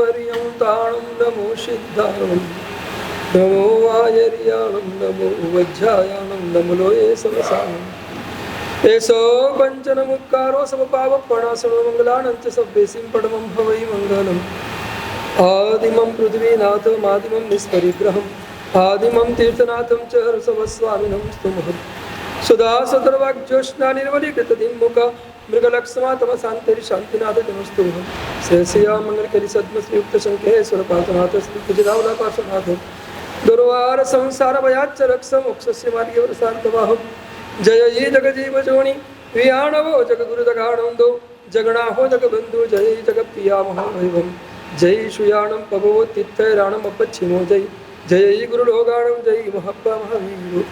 હરિયમ તાણમ નમો સિદ્ધાણમ નમો આયર્યાણમ નમો વજ્જાયાણમ નમો લોયે સમસાણમ એસો પંચન મુક્કારો સમપાવ પણાસણો મંગલાનંચ સભ્યેસિમ પડમમ ભવૈ મંગલમ આદિમમ પૃથ્વીનાથમ આદિમમ નિષ્પરિગ્રહમ આદિમમ તીર્થનાથમ ચ હર્ષવસ્વામિનમ સ્તુમહં સુધા સદર્વાગ્જોષ્ણા નિર્મલીકૃતદિમ્મુખ મૃગલક્ષ્મા શાંતિરી શાંતિનાથ નમસ્તુભં શ્રેષ્યા મંગલકરી સદ્મશ્રીયુક્ત શંખેશ્વર પાર્થનાથ શ્રી કુજરાવલા પાર્શ્વનાથ દુર્વાર સંસાર ભયાચ્ચ રક્ષ મોક્ષસ્ય માર્ગે વરસાર્થવાહમ જય યે જગજીવ જોણી વિયાણવો જગગુરુ જગાણંદો જગણાહો જગબંધુ જય જગપ્રિયામહૈવમ જય શુયાણમ પભો તિથૈરાણમ અપચ્છિમો જય જય ગુરુલોગાણમ જય મહાબ્બા મહાવીરો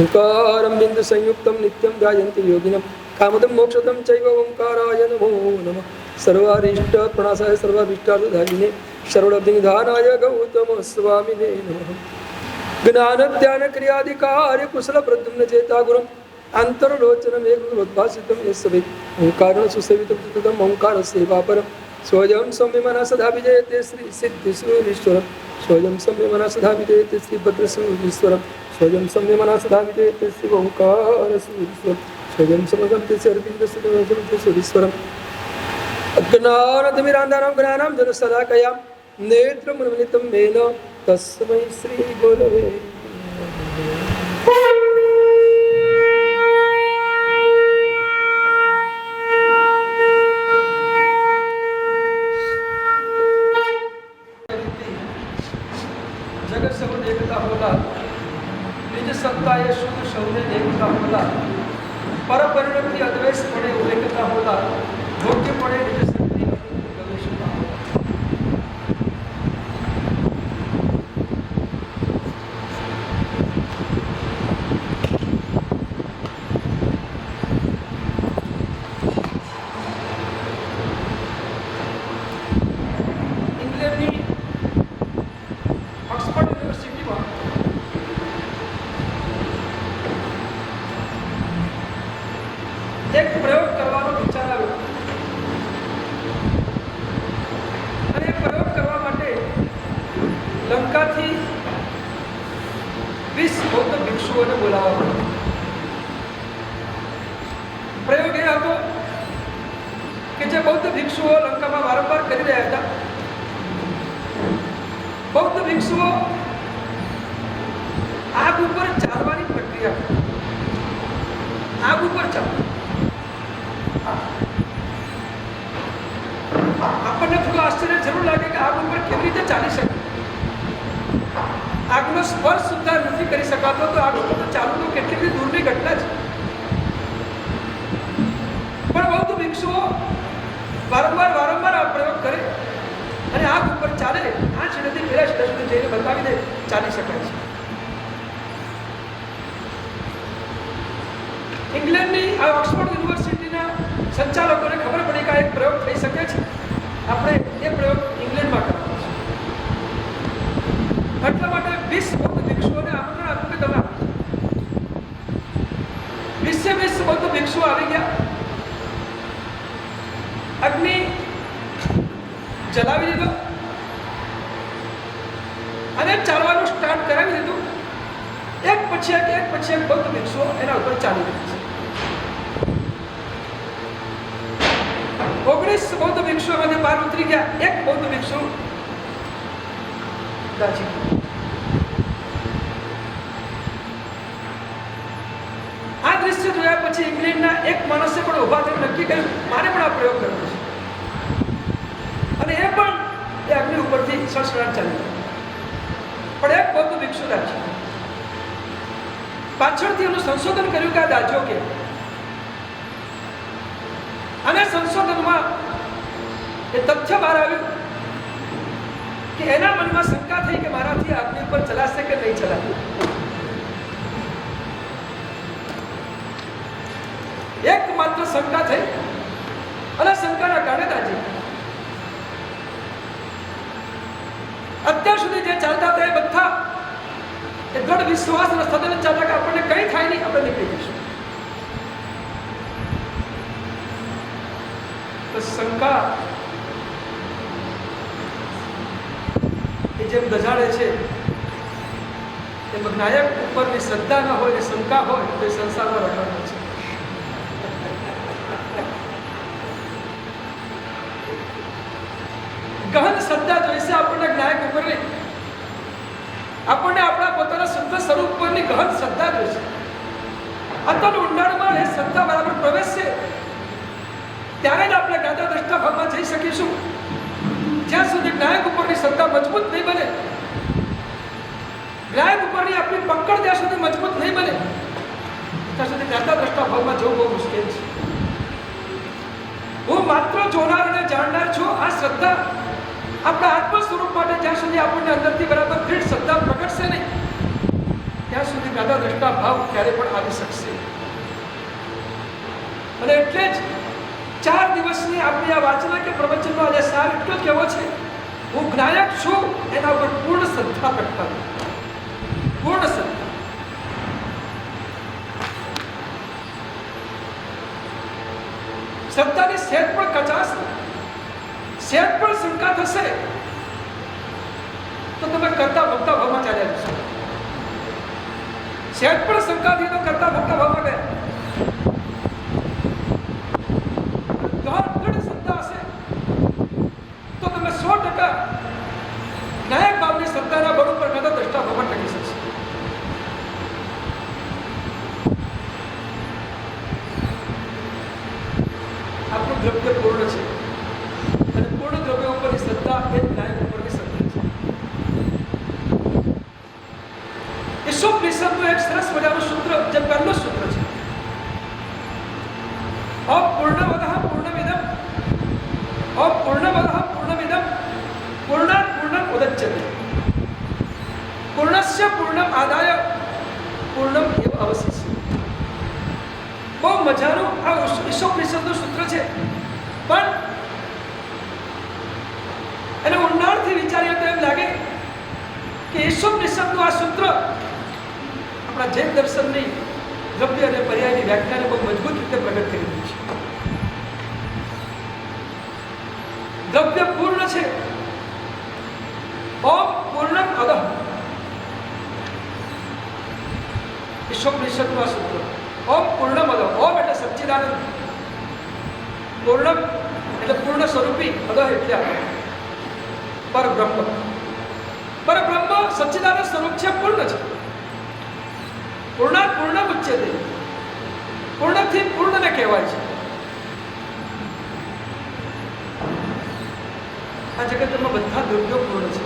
ઓંકારમ બિંદુ સંયુક્તમ નિત્યમ ગાયંતિ યોગિનમ કામદમ મોક્ષદમ ચૈવ ઓંકારાય નમો નમઃ સર્વારિષ્ટ પ્રણાસાય સર્વાભીષ્ટાર્થધારિણે સર્વલબ્ધિનિધાનાય ગૌતમ સ્વામિને નમઃ જ્ઞાન ધ્યાન ક્રિયાધિકાર્ય કુશલ પ્રદ્યુમ્ન ચેતા ગુરુમ આંતરલોચનમ એકુરોદ્ભાસિતમ યસ્વે ઓંકારણ સુસેવિતમ તદમ ઓંકાર સેવાપરમ સ્વયં સંયમના સદા વિજયતે શ્રી સિદ્ધિ સુરીશ્વરમ સ્વયં સંયમના સદા વિજયતે શ્રી ભદ્ર સુરીશ્વરમ સ્વયં સંયમના સદા વિજયતે શ્રી ઓંકાર સુરીશ્વરમ સ્વયં સમગમતે અરવિંદ સુરીશ્વરમ અજ્ઞાનતિમિરાંધાનાં જ્ઞાનાં જનસદાકયાં નેત્રમન્વિतं મેન તસ્मै શ્રી ગુરવે जगत सब देखता होला निज सत्ता ये शुद्ध शौर्य देखता होला पर परिणति अद्वैत पड़े देखता होला भोग्य पड़े निज शक्ति गवेषता એક પ્રયોગ કરવાનો વિચાર આવ્યો અને એ પ્રયોગ કરવા માટે લંકાથી 20 બૌદ્ધ ભિક્ષુઓને બોલાવવા પડ્યા. પ્રયોગ એ હતો કે જે બૌદ્ધ ભિક્ષુઓ લંકામાં વારંવાર કરી રહ્યા હતા, બૌદ્ધ ભિક્ષુઓ આગ ઉપર ચાલવાની પ્રક્રિયા, આગ ઉપર ચાલવા. આપણને થોડું આશ્ચર્ય જરૂર લાગે કે આગ ઉપર કેવી રીતે ચાલી શકે, આગનો સ્પર્શ સુદ્ધા નથી કરી શકાતો, તો આગ ઉપર ચાલવું તો કેટલી બધી દૂરની ઘટના છે. પણ બૌદ્ધ ભિક્ષુઓ વારંવાર આ પ્રયોગ કરે અને આગ ઉપર ચાલે, આ છેડેથી પેલા છેડા સુધી જઈને બતાવી દે ચાલી શકાય છે. ઇંગ્લેન્ડની આ ઓક્સફોર્ડ યુનિવર્સિટીના સંચાલકોને ખબર પડી કે આ એક પ્રયોગ થઈ શકે છે, આપણે એ પ્રયોગ ઇંગ્લેન્ડમાં કરવાનો છે. એટલા માટે 20 બૌદ્ધ ભિક્ષુઓને આમંત્રણ આપ્યું કે તમે આવો. 20 બૌદ્ધ ભિક્ષુઓ આવી ગયા, અગ્નિ જલાવી દીધો અને ચાલવાનું સ્ટાર્ટ કરાવી દીધું. એક પછી એક બૌદ્ધ ભિક્ષુઓ એના ઉપર ચાલી રહ્યા છે. 19 બૌદ્ધ ભિક્ષુઓમાંથી બહાર ઉતરી ગયા, એક બૌદ્ધ ભિક્ષુ દાજી. આ દ્રશ્ય જોયા પછી ઇંગ્લેન્ડના એક માણસે પણ ઉભા થઈને નક્કી કર્યું મારે પણ આ પ્રયોગ કરવો છે, અને એ પણ એ અગ્નિ ઉપરથી સડસડાટ ચાલી ગયો. પણ એક બૌદ્ધ ભિક્ષુ દાજી પાછળથી એનું સંશોધન કર્યું કે આ દાજો કે, અને સંશોધનમાં એ તથ્ય બહાર આવ્યું કે એના મનમાં શંકા થઈ કે મારાથી અગ્નિ ઉપર ચલાશે કે નહીં ચલાવે. એકમાત્ર શંકા થઈ અને શંકાના કારણે દાજી અત્યાર સુધી જે ચાલતા હતા એ બધા એ દ્રઢ વિશ્વાસ અને સદન ચાલતા કે આપણને કંઈ થાય નહીં, આપણે નીકળી જઈશું. તો શંકા શંકા એ જેમ દજાડે છે એમ જ્ઞાયક ઉપરની શ્રદ્ધા ન હોય ને શંકા હોય તો એ સંસારમાં રહેવાનો છે. ગહન શ્રદ્ધા જોઈશે આપણને જ્ઞાયક ઉપરની, આપણને આપણા પોતાના શુદ્ધ સ્વરૂપ પરની ગહન શ્રદ્ધા જોઈશે. અત્યારે ઊંડાણમાં એ શ્રદ્ધા બરાબર પ્રવેશશે ત્યારે જ આપણે જ્ઞાતા દ્રષ્ટા ભાવમાં જઈ શકીશું. જ્યાં સુધી જ્ઞાયક ઉપરની શ્રદ્ધા મજબૂત નહીં બને, જ્ઞાયક ઉપરની આપણી પકડ જ્યાં સુધી મજબૂત નહીં બને ત્યાં સુધી જ્ઞાતા દ્રષ્ટા ભાવમાં જવું બહુ મુશ્કેલ છે. હું માત્ર જોનાર અને જાણનાર છું. આ શ્રદ્ધા આપણા આત્મ સ્વરૂપ માટે જ્યાં સુધી આપણને અંદરથી બરાબર દૃઢ શ્રદ્ધા પ્રગટશે નહીં ત્યાં સુધી જ્ઞાતા દ્રષ્ટા ભાવ ક્યારે પણ આવી શકશે. અને એટલે જ 4 દિવસની આપણી આ વાંચના કે પ્રવચનનો આજે સાર એટલો જ કહેવો છે, હું જ્ઞાયક છું એના ઉપર પૂર્ણ શ્રદ્ધા પ્રગટાવો, પૂર્ણ શ્રદ્ધા. શ્રદ્ધાની સેજ પણ કચાશ, સેજ પણ શંકા થશે તો તમે કરતા ભક્તા ભાવમાં ચાલ્યા જશો. સેજ પણ શંકા થઈ તો કરતા ભક્તા ભાવમાં ગયા. દૃઢ શ્રદ્ધા હશે તો તમે 100% જ્ઞાયક ભાવની શ્રદ્ધાના બળ ઉપર જ્ઞાતા દ્રષ્ટા ભાવમાં ટકી શકશે. આપણું દ્રવ્ય પૂર્ણ છે અને પૂર્ણ દ્રવ્ય ઉપરની શ્રદ્ધા એ જ્ઞાયક ઉપરની શ્રદ્ધા છે. ઈશોપનિષદનું એક સરસ મજાનું સૂત્ર, જે પહેલું સૂત્ર છે, અપૂર્ણમદઃ પૂર્ણમિદં અપૂર્ણમદઃ પૂર્ણમિદં પૂર્ણાત પૂર્ણમ ઉદચ્યતે પૂર્ણસ્ય પૂર્ણમ આદાય પૂર્ણમ એવ અવશિષ્યતે. બહુ મજાનું આ ઈશોપનિષદનું સૂત્ર છે, પણ એને ઊંડાણથી વિચારીએ તો એમ લાગે કે ઈશોપનિષદનું આ સૂત્ર આપણા જૈન દર્શનની દ્રવ્ય અને પર્યાયની વ્યાખ્યાને બહુ મજબૂત રીતે પ્રગટ કરી દીધી છે. દ્રવ્ય પૂર્ણ છે, ઓમ પૂર્ણમ અદઃ. ઈશોપનિષદનું આ સૂત્ર ઓમ પૂર્ણમ અદઃ. ઓમ એટલે સચ્ચિદાનંદ, પૂર્ણમ એટલે પૂર્ણ સ્વરૂપી, અદઃ એટલે પરબ્રહ્મ. પરબ્રહ્મ સચ્ચિદાનંદ સ્વરૂપ છે, પૂર્ણ છે. પૂર્ણાત પૂર્ણમ ઉચ્યતે, પૂર્ણથી પૂર્ણને કહેવાય છે. આ જગતમાં બધા દ્રવ્યો પૂર્ણ છે.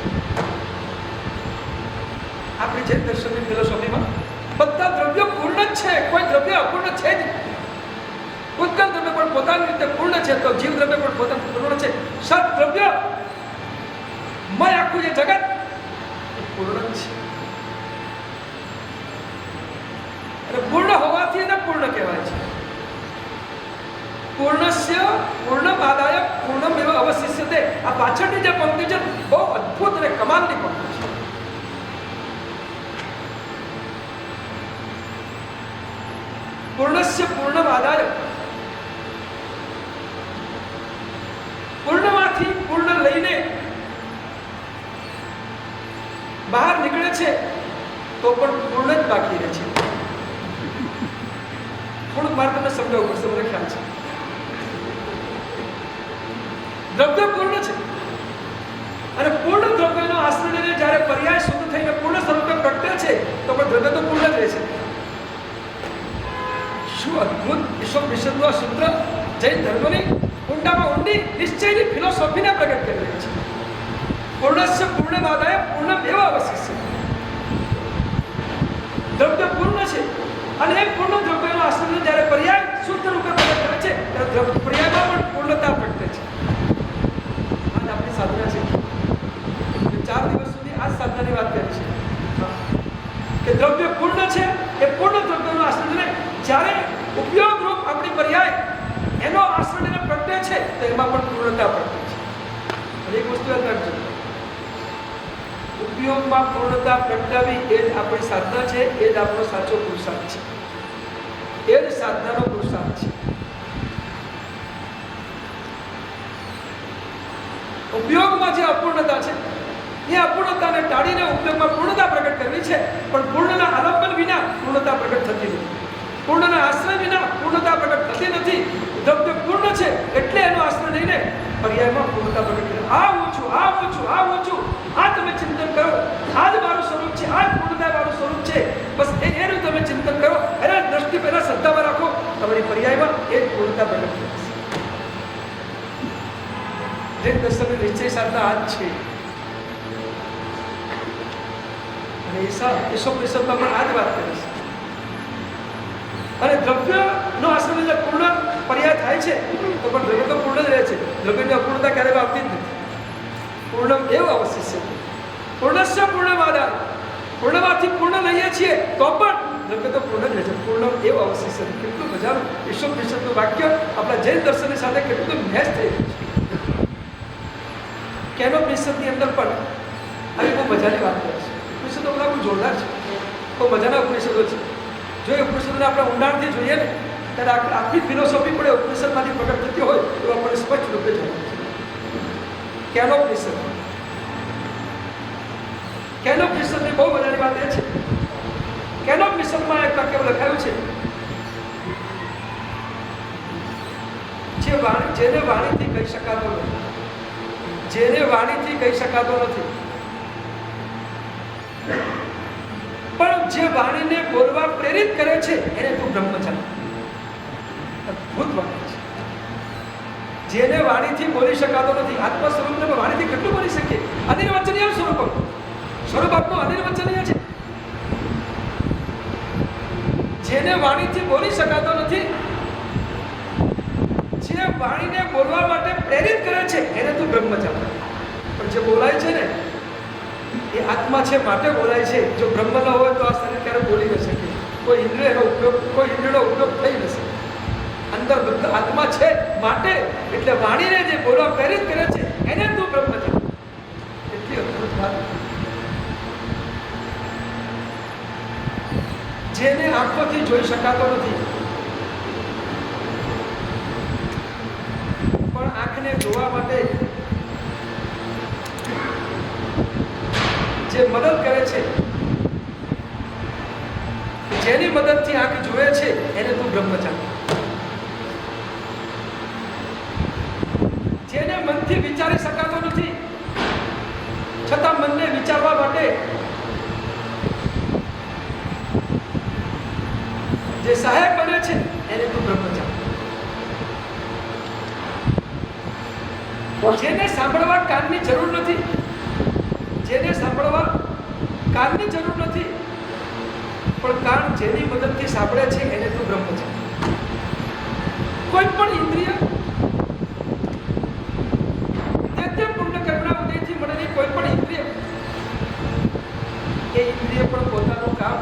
આપણી જૈન દર્શનની ફિલોસોફીમાં બધા દ્રવ્યો પૂર્ણ જ છે, કોઈ દ્રવ્ય અપૂર્ણ છે જ. ઉત્કલ દ્રવ્ય પણ પોતાની રીતે પૂર્ણ છે, તો જીવ દ્રવ્ય પણ પોતાનું પૂર્ણ છે. સત દ્રવ્ય મય આખું જે જગત પૂર્ણ જ છે. અને પૂર્ણ હોવાથી એને પૂર્ણ કહેવાય છે. પૂર્ણસ્ય પૂર્ણમ આદાય પૂર્ણમ એવ અવશિષ્યતે. આ પાછળની જે પંક્તિ છે બહુ અદ્ભુત અને કમાલની પંક્તિ છે. પૂર્ણસ્ય પૂર્ણમ આદાય, પૂર્ણમાંથી પૂર્ણ લઈને બહાર નીકળે છે તો પણ પૂર્ણ જ બાકી રહે છે. થોડુંક મારે તમને સમજાવવું પડશે, મને ખ્યાલ છે. દ્રવ્ય પૂર્ણ છે અને પૂર્ણ દ્રવ્યનો આશ્રય લઈને જ્યારે પર્યાય શુદ્ધ થઈને પૂર્ણ સ્વરૂપે પ્રગટે છે તો પણ દ્રવ્ય તો પૂર્ણ જ રહે છે. શું અદ્ભુત ઈશોપનિષદનું આ સૂત્ર જૈન ધર્મની ઊંડામાં ઊંડી નિશ્ચયની ફિલોસોફીને પ્રગટ કરી રહી છે. પૂર્ણસ્ય પૂર્ણમાદાય પૂર્ણમ એવ અવશિષ્યતે. દ્રવ્ય પૂર્ણ છે અને એ પૂર્ણ દ્રવ્યનો આશ્રય જ્યારે પર્યાય શુદ્ધ રૂપે પ્રગટ કરે છે ત્યારે પર્યાયમાં પણ પૂર્ણતા પ્રગટે છે. આજ આપણી સાધના છે. 4 દિવસ સુધી આ સાધનાની વાત કરી છે કે દ્રવ્ય પૂર્ણ છે, એ પૂર્ણ દ્રવ્યનો આશ્રય જ્યારે ઉપયોગ રૂપ આપણી પર્યાય એનો આશ્રય પ્રગટે છે તો એમાં પણ પૂર્ણતા પ્રગટે છે. અને એક વસ્તુ યાદ રાખજો, ઉપયોગમાં પૂર્ણતા પ્રગટાવી એ જ આપણી સાધના છે, એ જ આપણો સાચો પુરુષાર્થ છે, એ જ સાધનાનો પુરુષાર્થ છે. ઉપયોગમાં જે અપૂર્ણતા છે એ અપૂર્ણતાને ટાળીને ઉપયોગમાં પૂર્ણતા પ્રગટ કરવી છે. પણ પૂર્ણના આલંબન વિના પૂર્ણતા પ્રગટ થતી નથી. પૂર્ણના આશ્રય વિના પૂર્ણતા પ્રગટ થતી નથી. દ્રવ્ય પૂર્ણ છે એટલે એનો આશ્રય લઈને પર્યાયમાં પૂર્ણતા પ્રગટ કરે. આ ઊંચું, આ ઊંચું, આ ઊંચું, આ તમે ચિંતન કરો. આ જ મારું સ્વરૂપ છે, આ જ પૂર્ણતા મારું સ્વરૂપ છે. બસ એનું તમે ચિંતન કરો, એના દ્રષ્ટિ પહેલા શ્રદ્ધામાં રાખો, તમારી પર્યાયમાં એ જ પૂર્ણતા પ્રગટ થશે. જૈન દર્શનની નિશ્ચય સાધના આ જ છે. અને ઈશોપનિષદમાં પણ આ જ વાત કરી છે. અને દ્રવ્યનો આશ્રય એટલે પૂર્ણ પર્યાય થાય છે તો પણ દ્રવ્ય તો પૂર્ણ જ રહે છે. દ્રવ્યની અપૂર્ણતા ક્યારેય આવતી જ નથી. પૂર્ણ એવું અવશિષ્ય છે. પૂર્ણસ્ય પૂર્ણમાદાય, પૂર્ણમાંથી પૂર્ણ લઈએ છીએ તો પણ દ્રવ્ય તો પૂર્ણ જ રહે છે. પૂર્ણ એવું અવશિષ્ય છે. કેટલું મજાનું ઈશોપનિષદનું વાક્ય આપણા જૈન દર્શનની સાથે કેટલું મેચ થઈ રહ્યું છે. કેનોપનિષદની અંદર પણ આવી બહુ મજાની વાત કરે છે. ઉપનિષદો બધા બહુ જોરદાર છે, બહુ મજાના ઉપનિષદો છે. જો એ ઉપનિષદોને આપણે ઊંડાણથી જોઈએ ને ત્યારે આખી ફિલોસોફી પણ ઉપનિષદમાંથી પ્રગટ થતી હોય તો આપણને સ્પષ્ટ રૂપે જોવા છે. કેનોપનિષદની બહુ મજાની વાત એ છે. કેનોપનિષદમાં એક વાક્ય લખાયું છે, જેને વાણીથી કહી શકાતો નથી, જેને વાણીથી કહી શકાતો નથી, પણ જે વાણીને બોલવા પ્રેરિત કરે છે એને તું બ્રહ્મ જાણ. અદ્ભુત વાક્ય છે. જેને વાણીથી બોલી શકાતો નથી, આત્મ સ્વરૂપને વાણીથી કેટલું બોલી શકીએ? અનિર્વચનીય સ્વરૂપ, સ્વરૂપ આપનું અનિર્વચનીય છે. જેને વાણીથી બોલી શકાતો નથી, જે વાણીને બોલવા માટે પ્રેરિત કરે છે એને તું બ્રહ્મ જાણ. પણ જે બોલાય છે ને એ આત્મા છે માટે બોલાય છે. જો બ્રહ્મ ન હોય તો આ શરીર ક્યારે બોલી ન શકે. કોઈ ઇન્દ્રિયનો ઉપયોગ થઈ ન શકે. અંદર બધું આત્મા છે માટે, એટલે વાણીને જે બોલવા પ્રેરિત કરે છે એને તું બ્રહ્મ જાણ. એટલી અદ્ભુત વાત. જેને આંખોથી જોઈ શકાતો નથી પણ આંખને જોવા માટે જે મદદ કરે છે, જેની મદદથી આંખ જુએ છે એને તું બ્રહ્મ જાણ. જેને મનથી વિચારી શકાતો નથી છતાં મનને વિચારવા માટે જે સહાયક બને છે એને તું બ્રહ્મ જાણ. જેને સાંભળવા કાનની જરૂર નથી, જેને સાંભળવા કાનની જરૂર નથી પણ કાન જેની મદદથી સાંભળે છે એને તું બ્રહ્મ જાણ. કોઈ પણ ઇન્દ્રિય પૂર્ણ કર્મના ઉદયથી મળેલી કોઈ પણ ઇન્દ્રિય એ ઇન્દ્રિય પણ પોતાનું કામ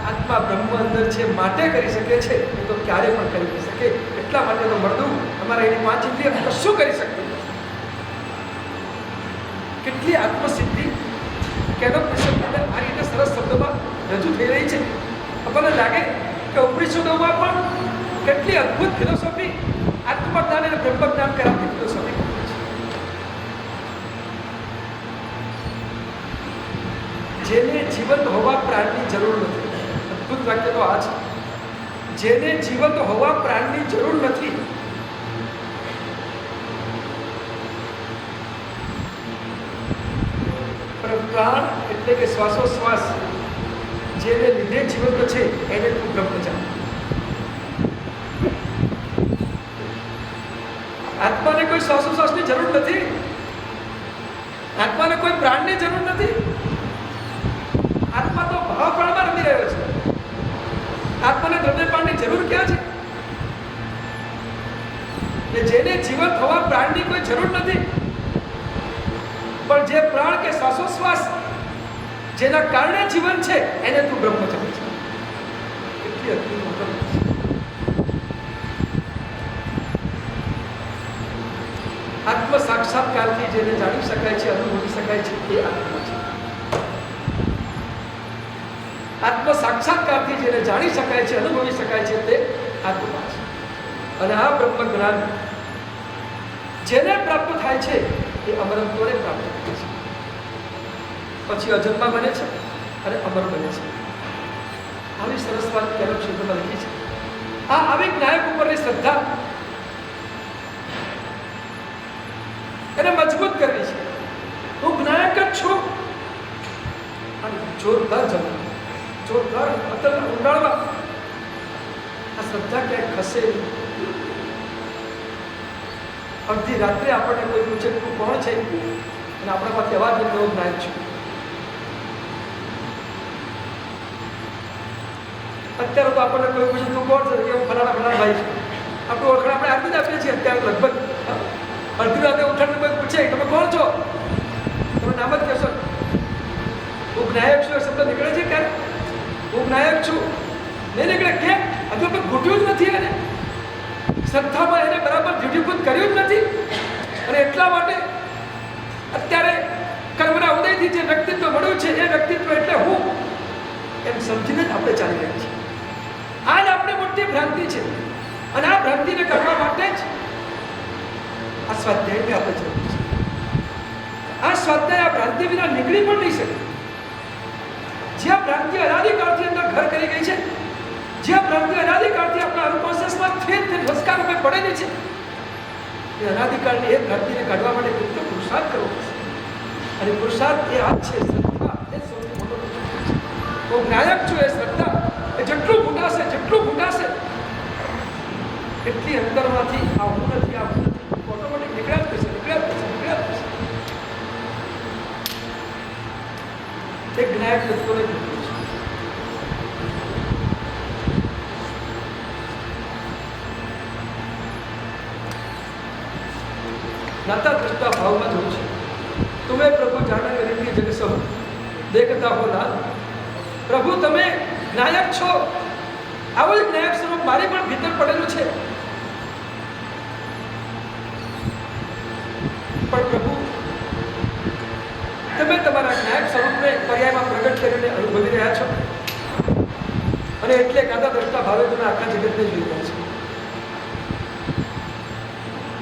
આત્મા બ્રહ્મ અંદર છે માટે કરી શકે છે. એ તો ક્યારે પણ કરી નહીં શકે. એટલા માટે તો મળતું અમારા એની 5 ઇન્દ્રિય કશું કરી શકતી નથી. કેટલી આત્મસિદ્ધિ કેનોપનિષદ આ રીતે સરસ શબ્દોમાં રજૂ થઈ રહી છે. આપણને લાગે કે ઉપનિષદોમાં પણ કેટલી અદ્ભુત ફિલોસોફી આત્મજ્ઞાન અને બ્રહ્મજ્ઞાન કરાવતી ફિલોસોફી છે. જેને જીવંત હોવા પ્રાણની જરૂર નથી. અદ્ભુત વાક્ય તો આ છે. જેને જીવંત હોવા પ્રાણની જરૂર નથી પ્રાણ એટલે કે શ્વાસોશ્વાસ જેને લીધે જીવંત છે એને તું બ્રહ્મ જાણ. આત્માને કોઈ શ્વાસોશ્વાસની જરૂર નથી, આત્માને કોઈ પ્રાણની જરૂર નથી. આત્મા તો ભાવ પ્રાણમાં રમી રહ્યો છે. આત્માને દ્રવ્યપાનની જરૂર ક્યાં છે? જેને જીવંત હોવા પ્રાણની કોઈ જરૂર નથી પણ જે પ્રાણ કે શ્વાસોશ્વાસ જેના કારણે જીવન છે એને તું બ્રહ્મ જાણ છે. કેટલી અદ્ભુત વાત છે. આત્મ સાક્ષાત્કારથી જેને જાણી શકાય છે, અનુભવી શકાય છે એ આત્મા છે. આત્મ સાક્ષાત્કારથી જેને જાણી શકાય છે, અનુભવી શકાય છે તે આત્મા છે. અને આ બ્રહ્મ જ્ઞાન જેને પ્રાપ્ત થાય છે એ અમરત્વને પ્રાપ્ત થાય છે, પછી અજન્મા બને છે અને અમર બને છે. આવી સરસ વાત કેરળ ક્ષેત્રમાં લખી છે. આ આવી જ્ઞાયક ઉપરની શ્રદ્ધા એને મજબૂત કરવી છે. હું જ્ઞાયક જ છું અને જોરદાર જમવું, જોરદાર અતલ ઊંડાણમાં આ શ્રદ્ધા ક્યાંય ખસે નહીં. અડધી રાત્રે આપણને કોઈ પૂછે તું કોણ છે અને આપણા પાસે અવાજ નહીં હું જ્ઞાયક છું. અત્યારે તો આપણને કોઈ પૂછે તું કોણ છે કે હું ફલાણા ફલાણા ભાઈ છું. આપણું ઓળખાણ આપણે આપી જ આપીએ છીએ. અત્યારે લગભગ અડધી રાતે ઉઠાડીને કોઈ પૂછે તમે કોણ છો, તમે નામ જ કહેશો. હું જ્ઞાયક છું એ શબ્દ નીકળે છે ક્યારે? હું જ્ઞાયક છું નહીં નીકળે. કેમ? હજુ આપણે ઘૂંટ્યું જ નથી એને, શ્રદ્ધામાં એને બરાબર દૃઢીભૂત કર્યું જ નથી. અને એટલા માટે અત્યારે કર્મના ઉદયથી જે વ્યક્તિત્વ મળ્યું છે એ વ્યક્તિત્વ એટલે હું એમ સમજીને જ આપણે ચાલી રહ્યા છીએ. આ જ આપણી મોટી ભ્રાંતિ છે અને આ ભ્રાંતિને કરવા માટે જ આ સ્વાધ્યાયની આપણે જરૂર છે. આ સ્વાધ્યાય આ ભ્રાંતિ વિના નીકળી પણ નહીં શકે. જે ભ્રાંતિ અનાદિકાળથી અંદર ઘર કરી ગઈ છે, જે ભ્રાંતિ અનાદિકાળથી આપણા અનકોન્શિયસમાં સંસ્કાર રૂપે પડેલી છે, એ અનાદિકાળની એ ભ્રાંતિને કાઢવા માટે કેટલો પુરુષાર્થ કરવો પડશે. અને પુરુષાર્થ એ આ છે, શ્રદ્ધા એ સૌથી મોટો પુરુષાર્થ છે. હું જ્ઞાયક છું એ શ્રદ્ધા એ જેટલું ભૂંડાશે એટલી અંદરમાંથી આ હું નથી ઓટોમેટિક નીકળ્યા જ કરશે. એક જ્ઞાયક તત્વને नाता दृष्टा भाव में जोड़ છે. तुम्हें प्रभु जाने करेंगे जग सब देखता हो लाल. प्रभु તમે જ્ઞાયક છો. આવું જ જ્ઞાયક સ્વરૂપ મારી પણ ભીતર પડેલું છે. પણ પ્રભુ તમે તમારા જ્ઞાયક સ્વરૂપને પર્યાયમાં પ્રગટ કરીને અનુભવી રહ્યા છો અને એટલે કાતા દ્રષ્ટા ભાવે તમે આખા જગતને જોઈ રહ્યા છો.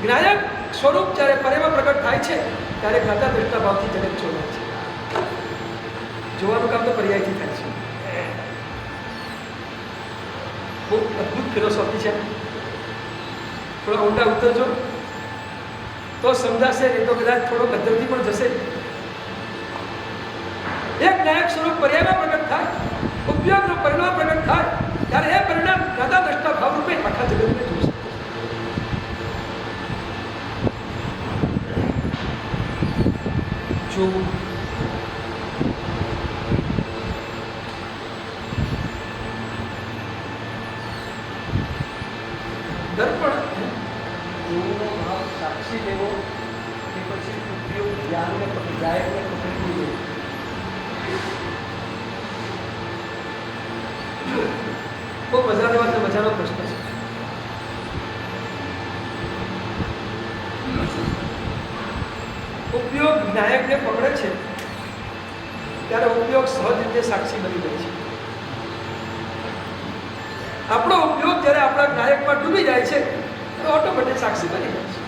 જ્ઞાયક સ્વરૂપ જ્યારે પર્યાયમાં પ્રગટ થાય છે ત્યારે કાતા દ્રષ્ટા ભાવથી જગત જોવાય છે. જોવાનું કામ તો પર્યાયથી થાય છે. બહુ અદ્ભુત ફિલોસોફી છે. થોડા ઊંડા ઉતરજો તો સમજાશે, નહીં તો કદાચ થોડો પદ્ધતિ પણ જશે. એક જ્ઞાયક સ્વરૂપ પર્યાયમાં પ્રગટ થાય, ઉપયોગનું પરિણામ પ્રગટ થાય ત્યારે એ પરિણામ દાદા દ્રષ્ટા ભાવ રૂપે આખા જગતને જોઈ શકે. જોવું દર્પણ જોવાનો ભાવ સાક્ષી લેવો કે પછી ઉપયોગ જ્ઞાનને ગાયકને પકડી લેવો. બહુ મજાની વાત, મજાનો પ્રશ્ન છે. ઉપયોગ જ્ઞાયકને પકડે છે ત્યારે ઉપયોગ સહજ રીતે સાક્ષી બની જાય છે. આપણો ઉપયોગ જ્યારે આપણા જ્ઞાયકમાં ડૂબી જાય છે તો ઓટોમેટિક સાક્ષી બની જાય છે.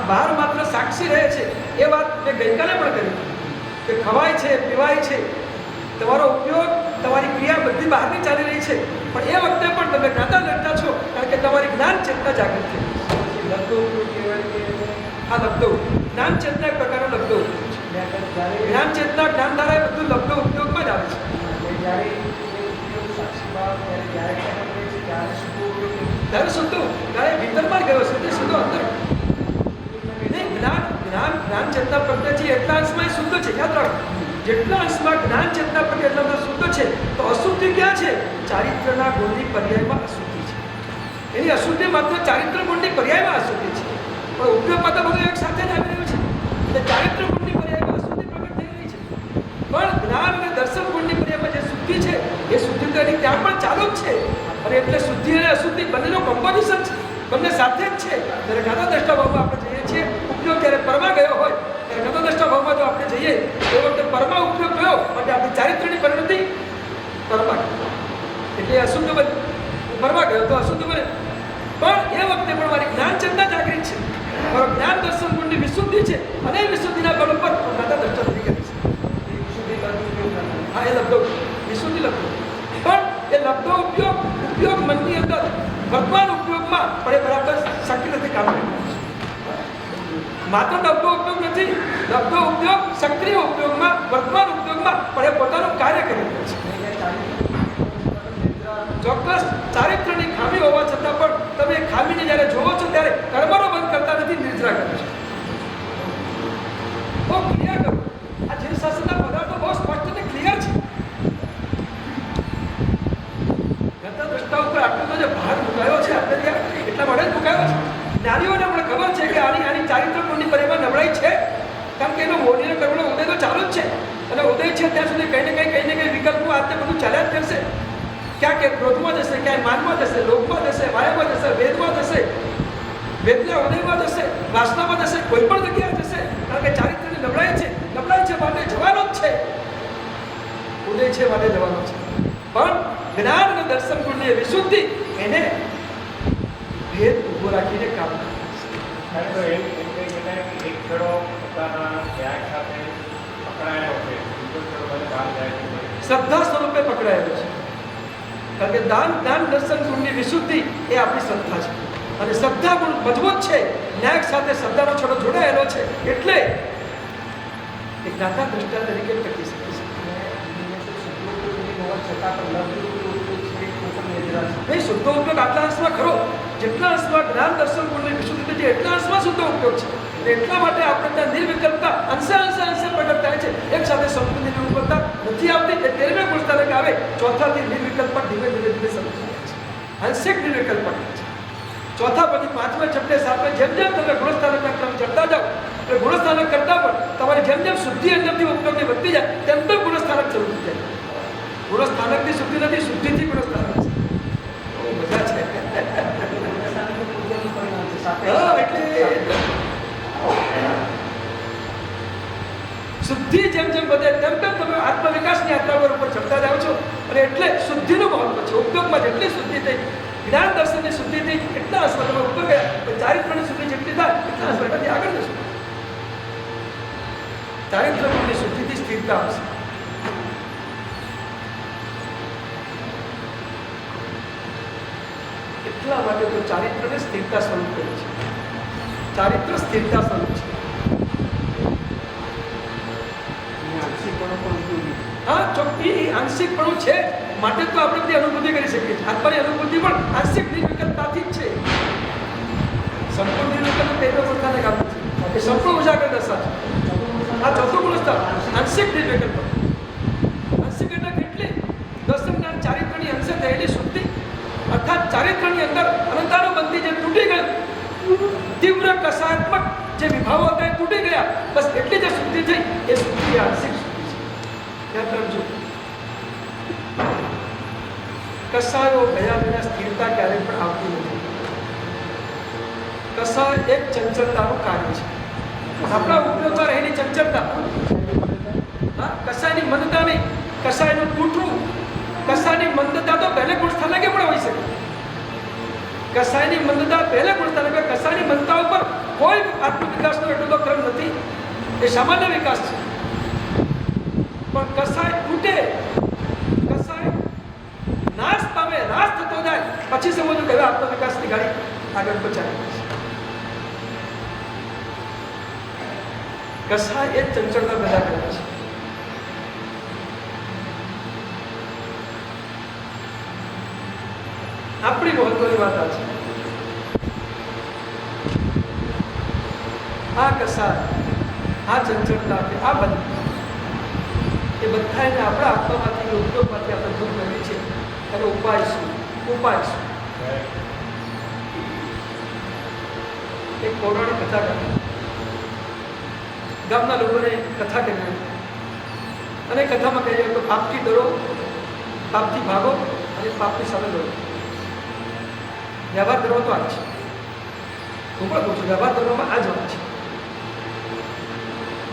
બહાર માત્ર સાક્ષી રહે છે. એ વાત મેં ગઈકાલે પણ કરી કે ખવાય છે, પીવાય છે, તમારો ઉપયોગ, તમારી ક્રિયા બધી બહારની ચાલી રહી છે, પણ એ વખતે પણ તમે જ્ઞાતા લડતા છો કારણ કે તમારી જ્ઞાન ચેતના જાગૃત થઈ. આ લબ્ધો જ્ઞાન ચેતના એક પ્રકારનો લબ્ધો છે. જ્ઞાન ચેતના જ્ઞાન ધારા એ બધું લબ્ધો ઉપયોગમાં જ આવે છે. ત્યારે શુદ્ધ ત્યારે ભીતરમાં ગયો છે, તે શુદ્ધ અંદર જ્ઞાન ચેતના પ્રત્યે છે એટલા અંશમાં શુદ્ધ છે. યાદ રાખો, જેટલા અંશમાં જ્ઞાન ચેતના પ્રત્યે એટલા અંદર શુદ્ધ છે તો અશુદ્ધિ ક્યાં છે? ચારિત્રના ગુણની પર્યાયમાં અશુદ્ધિ છે. એની અશુદ્ધિ માત્ર ચારિત્ર ગુણની પર્યાયમાં અશુદ્ધિ છે, પણ ઉપયોગમાં તો બધું એક સાથે જ આવી રહ્યું છે. એટલે ચારિત્ર ગુણની પર્યાયમાં અશુદ્ધિ પ્રગટ થઈ રહી છે, પણ જ્ઞાન અને દર્શન ગુણની પર્યાયમાં જે શુદ્ધિ છે એ શુદ્ધિ તો એની ત્યાં પણ ચાલુ જ છે. અને એટલે શુદ્ધિ અને અશુદ્ધિ બંનેનો કોમ્પોઝિશન છે, બંને સાથે જ છે. જ્યારે જ્ઞાતા દ્રષ્ટા ભાવમાં આપણે જઈએ છીએ, ઉપયોગ જ્યારે પરમાં ગયો હોય ત્યારે જ્ઞાતા દ્રષ્ટા ભાવમાં જો આપણે જઈએ એ વખતે પરમાં ઉપયોગ ગયો માટે આપણી ચારિત્રની પરિણતિ પરમાં એટલે અશુદ્ધ બને. પરમાં ગયો તો અશુદ્ધ બને. પણ એ બરાબર શક્તિ નથી કામ કરતા. માત્ર ડબ્બો ઉપયોગ નથી, ડબ્બો ઉપયોગ સક્રિય ઉપયોગમાં, વર્તમાન ઉપયોગમાં, પણ એ પોતાનું કાર્ય કરી રહ્યો છે. ચોક્કસ ચારિત્રની ખામી હોવા છતાં પણ તમે એ ખામીને જ્યારે જોવો છો ત્યારે કર્મનો બંધ કરતા નથી, નિદ્રા કરો છો. બહુ ક્લિયર કરો. આ જીવ શાસ્ત્રના પદાર્થો બહુ સ્પષ્ટ અને ક્લિયર છે. ગત દ્રષ્ટા ઉપર આટલો જે ભાર મુકાયો છે આપણે ત્યાં એટલા માટે જ મુકાયો છે. જ્ઞાનીઓને આપણે ખબર છે કે આની ચારિત્ર ગુણની પરિમાં નબળાઈ છે, કારણ કે એનો મોડીનો કર્મનો ઉદય તો ચાલુ જ છે, અને ઉદય છે ત્યાં સુધી કંઈ ને કંઈ વિકલ્પો આ તે બધું ચાલ્યા જ કરશે. ક્યાંક એ ક્રોધમાં જશે, ક્યાંય માનમાં જશે, લોભમાં જશે, માયામાં જશે, વેદમાં જશે, વેદના ઉદયમાં જશે, વાસનામાં જશે, કોઈ પણ જગ્યાએ જશે, કારણ કે ચારિત્રની નબળાઈ છે. નબળાઈ છે માટે જવાનો જ છે, ઉદય છે માટે જવાનો છે. પણ જ્ઞાન અને દર્શન ગુણની વિશુદ્ધિ એને ભેદ ઉભો રાખીને કામ કરે છે. એક છેડો પોતાના ત્યાગ સાથે પકડાયેલો છે, બીજો છેડો બહાર જાય છે. શ્રદ્ધા સ્વરૂપે પકડાયેલો છે, કારણ કે દાન જ્ઞાન દર્શન ગુણની વિશુદ્ધિ એ આપણી શ્રદ્ધા છે, અને શ્રદ્ધા ગુણ મજબૂત છે. ન્યાય સાથે શ્રદ્ધાનો છોડો જોડાયેલો છે, એટલે એક જ્ઞાતા દ્રષ્ટા તરીકે ટકી શકે છે. નહીં, શુદ્ધ ઉપયોગ આટલા અંશમાં ખરો, જેટલા અંશમાં જ્ઞાન દર્શન ગુણની વિશુદ્ધિ છે એટલા અંશમાં શુદ્ધ ઉપયોગ છે. એટલા માટે આપણે ત્યાં નિર્વિકલ્પતા અંશે પ્રગટ થાય છે. એક સાથે સંપૂર્ણ નિર્વિકલ્પતા નથી આવતી, એ 13મે ગુણસ્થાનક આવે, ચોથાથી નિર્વિકલ્પા ધીમે ધીમે શરૂ થાય છે. આંશિક નિર્વિકલ્પા છે. ચોથા પછી 5મે 6મે 7મે જેમ તમે ગુણસ્થાનકના ક્રમ ચડતા જાઓ, એટલે ગુણસ્થાનક કરતા પણ તમારી જેમ શુદ્ધિ અંદરથી ઉપયોગની વધતી જાય તેમ ગુણસ્થાનક શરૂ થઈ જાય. ગુણસ્થાનકની શુદ્ધિ નથી, શુદ્ધિથી ગુણસ્થાનક છે. મજા છે. શુદ્ધિ જેમ વધે તેમ તમે આત્મવિકાસની યાત્રા ઉપર ચડતા જાઓ છો, અને એટલે શુદ્ધિનું મહત્વ છે. ઉપયોગમાં જેટલી શુદ્ધિ થઈ, જ્ઞાન દર્શનની શુદ્ધિ થઈ, એટલા અસ્વર તમે ઉપર ગયા. ચારિત્રની શુદ્ધિ જેટલી થાય એટલા અસ્વરથી આગળ જશો. ચારિત્રની શુદ્ધિથી સ્થિરતા આવશે. એટલા માટે તો ચારિત્રને સ્થિરતા સ્વરૂપ કહે છે. ચારિત્ર સ્થિરતા સ્વરૂપ છે. હા, ચોખ્ખી આંશિકપણું છે માટે તો આપણે બધી અનુભૂતિ કરી શકીએ છીએ. આત્માની અનુભૂતિ પણ આંશિક નિર્વિકલ્પતાથી જ છે. સંપૂર્ણ નિર્વિકલ્પ પહેલો ગુણસ્થાનક આપ્યું છે, એ સંપૂર્ણ ઉજાગર દશા છે. આ ચોથું ગુણસ્થાન આંશિક નિર્વિકલ્પ. આંશિક એટલે કેટલી? દર્શનના ચારિત્રની અંશે થયેલી શુદ્ધિ, અર્થાત ચારિત્રની અંદર અનંતાનુબંધી જે તૂટી ગયું, તીવ્ર કસાત્મક જે વિભાવો હતા એ તૂટી ગયા, બસ એટલી જે શુદ્ધિ થઈ એ શુદ્ધિ આંશિક શુદ્ધિ છે. યાદ રાખજો, કસાયો ગયા વિના સ્થિરતા ક્યારેય પણ આવતી નથી. કસાય એક ચંચળતાનું કાર્ય છે. આપણા ઉપયોગમાં રહેલી ચંચળતા, કસાયની મંદતા નહીં, કસાયનું તૂટવું. કસાયની મંદતા તો પહેલે ગુણસ્થાનકે પણ હોઈ શકે. કસાયની મંદતા પહેલે ગુણસ્થાનકે, કસાયની મંદતા ઉપર કોઈ આત્મવિકાસનો એટલો તો ક્રમ નથી, એ સામાન્ય વિકાસ છે. પણ કસાય તૂટે, કસાય નાશ પામે, નાશ થતો જાય, પછી સમજો કે હવે આત્મવિકાસની ગાડી આગળ પચાવી છે. કસાય એ ચંચળતા પેદા કરે છે. આપણી મહત્વની વાત આ છે. આ કસાય, આ ચંચળતા, આ બધી એ બધાને આપણા આત્મામાંથી, ઉપયોગમાંથી આપણે દૂર કરવી છે. એનો ઉપાય શું? એક પૌરાણિક કથા કરી, ગામના લોકોને કથા કરી, અને કથામાં કહીએ તો પાપથી ડરો, પાપથી ભાગો, અને પાપની સામે લડો. વ્યવહાર ધર્મ તો આ જ છે. હું પણ કહું છું, વ્યવહાર ધર્મમાં આ જ વાત છે.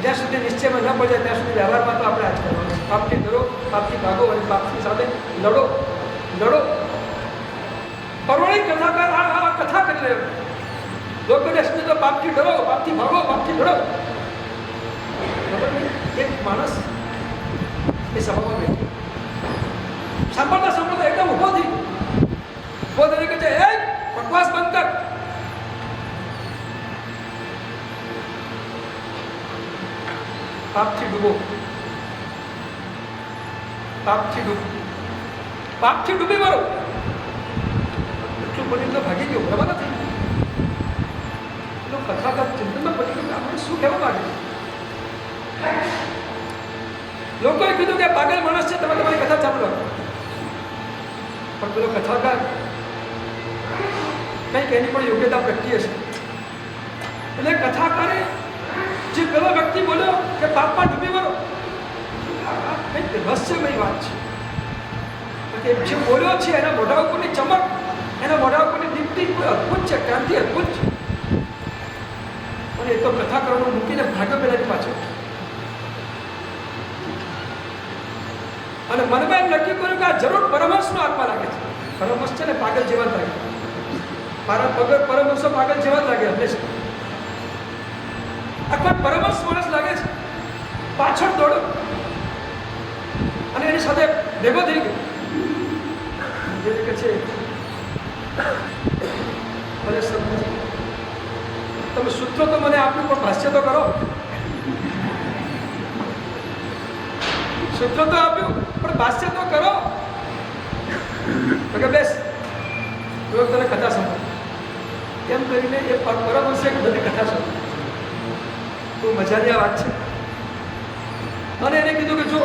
જ્યાં સુધી નિશ્ચયમાં ન પડી જાય ત્યાં સુધી વ્યવહારમાં તો આપણે આ જ કરવાનું. પાપથી ડરો, પાપથી ભાગો, અને પાપની સાથે લડો. પૌરાણિક કથાકાર આ કથા કરી રહ્યો. લોકોને સમજો પાપથી ડરો, પાપથી ભાગો, પાપથી લડો. એક માણસ એ સભામાં બેઠો, સાંભળતા એકદમ ઉભો થઈ, કે છે, એ બકવાસ બંધ કર, પાપથી ડૂબો, પાપથી ડૂબી મરો. એટલું બોલીને તો ભાગી ગયો, બરાબર નથી? એટલું કથાકાર ચિંતનમાં પડી ગયું. આપણે શું કહેવા માંગે? લોકોએ કીધું કે પાગલ માણસ છે, તમે તમારી કથા ચાલુ રાખો. પણ પેલો કથાકાર કંઈક એની પણ યોગ્યતા પ્રગટી હશે. એટલે કથાકારે જે પેલો વ્યક્તિ બોલ્યો કે પાપમાં ડૂબી મરો, કંઈક રહસ્યમય વાત છે. કે જે બોલ્યો છે એના મોઢા ઉપરની ચમક, એના મોઢા ઉપરની દીપ્તિ કોઈ અદ્ભુત છે, ક્રાંતિ અદ્ભુત છે. અને એ તો કથાકારોને મૂકીને ભાગ્યો પેલાની પાછળ. અને મનમાં એમ નક્કી કર્યું કે આ જરૂર પરમહંસનો આત્મા લાગે છે. પરમહંસ છે ને પાગલ જેવા જ લાગે, પરમહંસો પાગલ જેવા જ લાગે હંમેશા. આ કોઈ પરમહંસ માણસ લાગે છે, પાછળ દોડો અને એની સાથે ભેગો થઈ ગયો. કે છે ભલે સમજી તમે સૂત્ર તો મને આપ્યું, પણ ભાષ્ય તો કરો. સૂત્ર તો આપ્યું પણ ભાષ્ય તો કરો. તો કે બેસ, તને કથા સંભળ. એમ કરીને એ પરમહંસે બધી કથા સંભળ. તો મજાની આ વાત છે. અને એને કીધું કે જો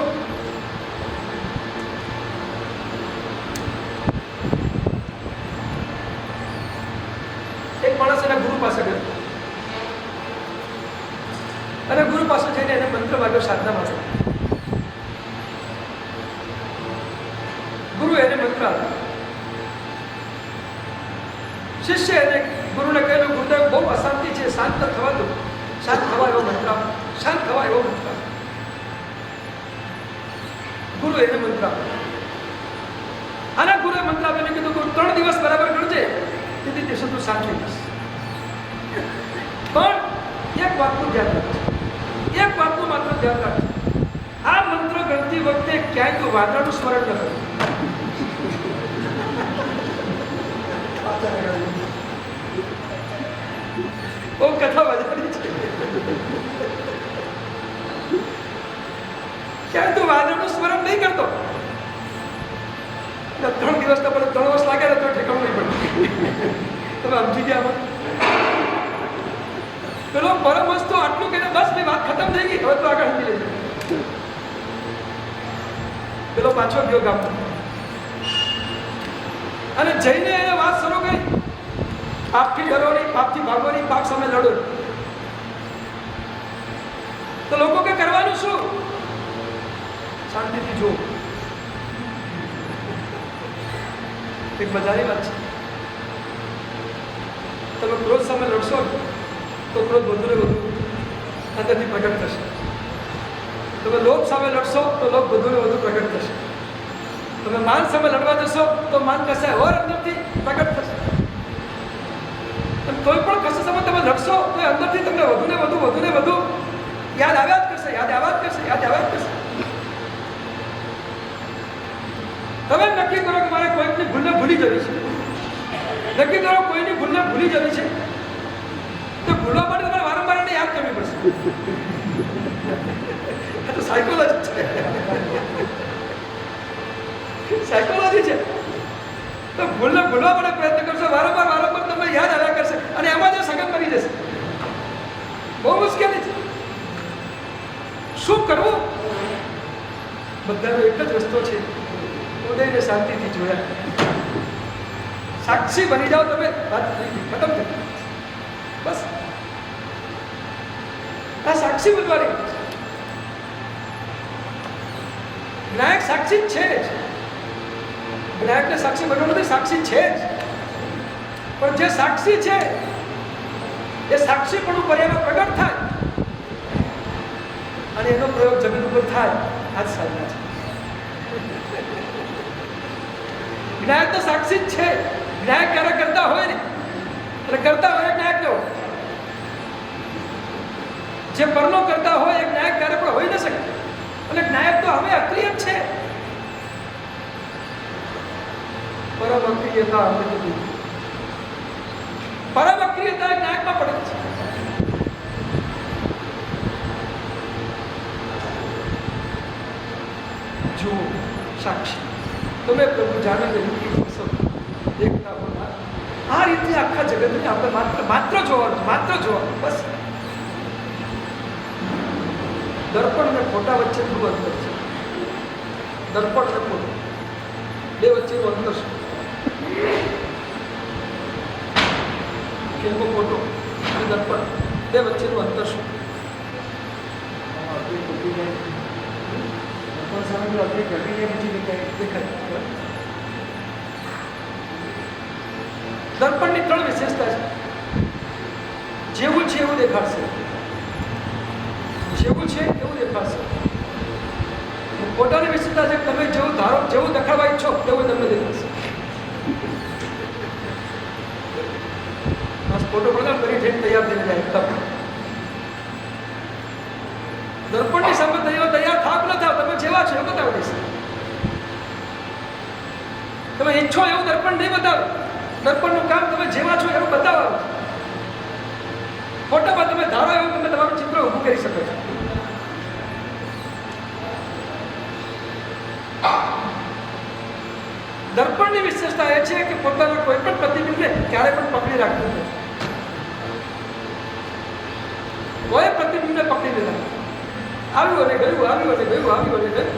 એક માણસ એના ગુરુ પાસે ગયો અને ગુરુ પાસે જઈને એને મંત્ર માગ્યો, સાધના માગ્યો. ગુરુ એને મંત્ર આપ્યો. શિષ્ય એને ગુરુને કહેલું, ગુરુદેવ બહુ અશાંતિ છે, શાંત થવા દો. શાંત થવા એવો મંત્ર, શાંત થવા એવો મંત્ર. ગુરુ એને મંત્ર આપ્યો. આના ગુરુએ મંત્ર આપીને કીધું 3 દિવસ બરાબર ગણજે, તેથી દિવસો તું શાંત થઈ જઈશ. પણ એક વાતનું ધ્યાન રાખજે, એક વાતનું માત્ર ધ્યાન રાખજે. આ મંત્ર ગણતી વખતે ક્યાંય તું વાદળનું સ્મરણ ન કર. બહુ કથા મજાની છે. ક્યાંય તું વાદળનું સ્મરણ નહીં કરતો. 3 દિવસ તો પડે, 3 વર્ષ લાગે ને તો ઠેકાણું નહીં પડે. તમે સમજી ગયા? પેલો પરમહંસ તો આટલું કે બસ ભાઈ વાત ખતમ થઈ ગઈ, હવે તો આગળ સમજી લેજો. પેલો પાછો ગયો ગામમાં અને જઈને એને વાત શરૂ કરી. પાપથી ડરો નહીં, પાપથી ભાગો નહીં, પાપ સામે લડો. તો લોકો કે કરવાનું શું? શાંતિથી જો. એક મજાની વાત છે. તમે ક્રોધ સામે લડશો તો ક્રોધ વધુ ને વધુ અંદરથી પ્રગટ થશે. તમે લોભ સામે લડશો તો લોભ વધુ ને વધુ પ્રગટ થશે. તમે માન સામે લડવા જશો તો માન કશે ઓર અંદરથી પ્રગટ થશે. કોઈ પણ કશે સામે તમે લડશો તો અંદરથી તમને વધુ ને વધુ યાદ આવ્યા જ કરશે, યાદ આવ્યા જ કરશે, યાદ આવ્યા જ કરશે. તમે નક્કી કરો કે મારે કોઈકની ભૂલને ભૂલી જવી છે. નક્કી કરો કોઈની ભૂલને ભૂલી જવી છે, તો ભૂલવા માટે તમારે વારંવાર એને યાદ કરવી પડશે. આ તો સાયકોલોજી છે, સાયકોલોજી છે. તો ભૂલને ભૂલવા માટે પ્રયત્ન કરશો, વારંવાર તમને યાદ આવ્યા કરશે અને એમાં જ સગન કરી જશે. બહુ મુશ્કેલી છે. શું કરવું? બધાનો એક જ રસ્તો છે, ઉદયને શાંતિથી જોયા. સાક્ષી બની જાઓ તમે, વાત ખતમ થઈ. બસ આ સાક્ષી બનવાની. વિનાયક સાક્ષી છે જ. વિનાયકને સાક્ષી બનવાનું નથી, સાક્ષી છે જ. પણ જે સાક્ષી છે એ સાક્ષીપણું પર્યામાં પ્રગટ થાય અને એનો પ્રયોગ જમીન ઉપર થાય. આ જ સાધના છે. જ્ઞાયક તો સાક્ષી જ છે. જ્ઞાયક ક્યારે કરતા હોય ને, એટલે કરતા હોય જ્ઞાયક ને હોય. જે પરનો કરતા હોય એ જ્ઞાયક ક્યારે પણ હોઈ ન શકે. એટલે જ્ઞાયક તો હવે અક્રિય છે. પરમ અક્રિયતા પરમ અક્રિયતા જ્ઞાયકમાં પડે છે. સાક્ષી તમે પ્રભુ જાણે દેખતા હોના આ રીતે આખા જગતને આપણે માત્ર જોવાનું બસ. દર્પણ અને ફોટા વચ્ચે થોડું અંતર છે. દર્પણ અને ફોટો બે વચ્ચેનું અંતર છે. કેવો ફોટો અને દર્પણ બે વચ્ચેનું અંતર શું? દર્પણની 3 વિશેષતા છે. જેવું છે એવું દેખાડશે, જેવું છે એવું દેખાડશે. ફોટાની વિશેષતા છે તમે જેવું ધારો, જેવું દેખાડવા ઈચ્છો તેવું તમને દેખાડશે. ફોટો પ્રદાન કરી જઈને તૈયાર થઈને જાય એકદમ. દર્પણની સામે તૈયાર થાક ન થાવ, તમે જેવા છો એવું બતાવી દેશે. તમે ઈચ્છો એવું દર્પણ નહીં બતાવે. દર્પણનું કામ તમે જેવા છો એવું બતાવવાનું. ફોટામાં તમે ધારો એવું તમે તમારું ચિત્ર ઊભું કરી શકો છો. દર્પણની વિશેષતા એ છે કે પોતાના કોઈ પણ પ્રતિબિંબને ક્યારે પણ પકડી રાખતું નથી. કોઈ પ્રતિબિંબને પકડી લીધા, આવ્યું અને ગયું, આવ્યું અને ગયું, આવ્યું અને ગયું.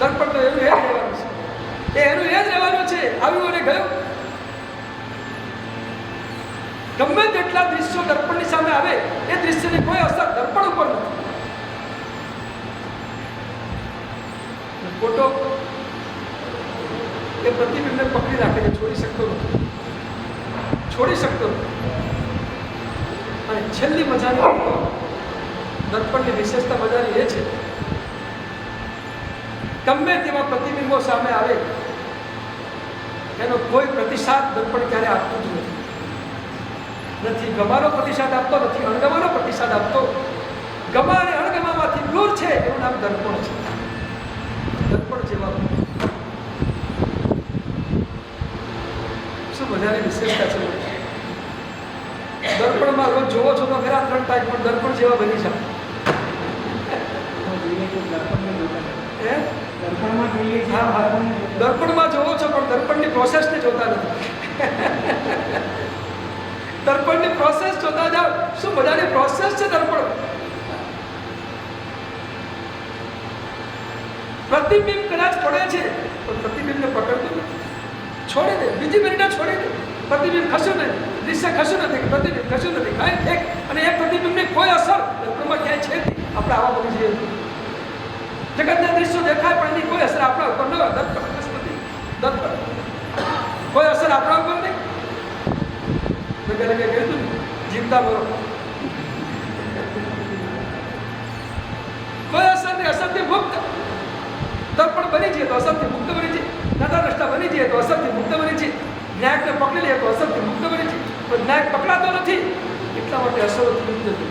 દર્પણ તો એનું એ જ રહેવાનું છે. એનું એ જ રહેવાનું છે, આવ્યું અને ગયું. ગમે તેટલા દૃશ્યો દર્પણની સામે આવે, એ દૃશ્યની કોઈ અસર દર્પણ ઉપર નથી. ફોટો એ પ્રતિબિંબને પકડી રાખે છે, છોડી શકતો નથી. અને છેલ્લી મજાની દર્પણની વિશેષતા મજાની એ છે, ગમે તેવા પ્રતિબિંબો સામે આવે એનો કોઈ પ્રતિસાદ દર્પણ ક્યારે આપતું જ નથી. ગમાનો પ્રતિસાદ આપતો નથી, અણગમાનો પ્રતિસાદ આપતો. ગમા અને અણગમામાંથી દૂર છે એનું નામ દર્પણ છે. દર્પણ જેવા શું મજાની વિશેષતા છે. દર્પણમાં રોજ જોવો છો તો ખરા 3 ટાઈપ, પણ દર્પણ જેવા બની જાય. દર્પણમાં જોવો છો પણ દર્પણની પ્રોસેસને જોતા નથી. દર્પણની પ્રોસેસ જોતા જાઓ, શું મજાની પ્રોસેસ છે દર્પણ. પ્રતિબિંબ કદાચ પડે છે પણ પ્રતિબિંબને પકડતું નથી, છોડી દે, બીજી મિનિટે છોડી દે. પ્રતિબિંબ ખસ્યું નહીં, દૃશ્ય ખસ્યું નથી, પ્રતિબિંબ ખસ્યું નથી, કાંઈ એક અને એક પ્રતિબિંબની કોઈ અસર દર્પણમાં ક્યાંય છે નહીં. આપણે આવા બની જઈએ, જગતના દૃશ્યો દેખાય પણ એની કોઈ અસર આપણા ઉપર ન હોય. દર્પણ કોઈ અસર આપણા ઉપર નહીં. મેં કીધું જીવતા મરો, કોઈ અસર નહીં, અસરથી મુક્ત. દર્પણ બની જઈએ તો અસરથી મુક્ત બની છે. નાના રસ્તા બની જઈએ તો અસરથી મુક્ત બની છે. ન્યાયને પકડી લઈએ તો અસરથી મુક્ત બની છે. પણ ન્યાય પકડાતો નથી એટલા માટે અસરોથી મુક્ત થઈ છે.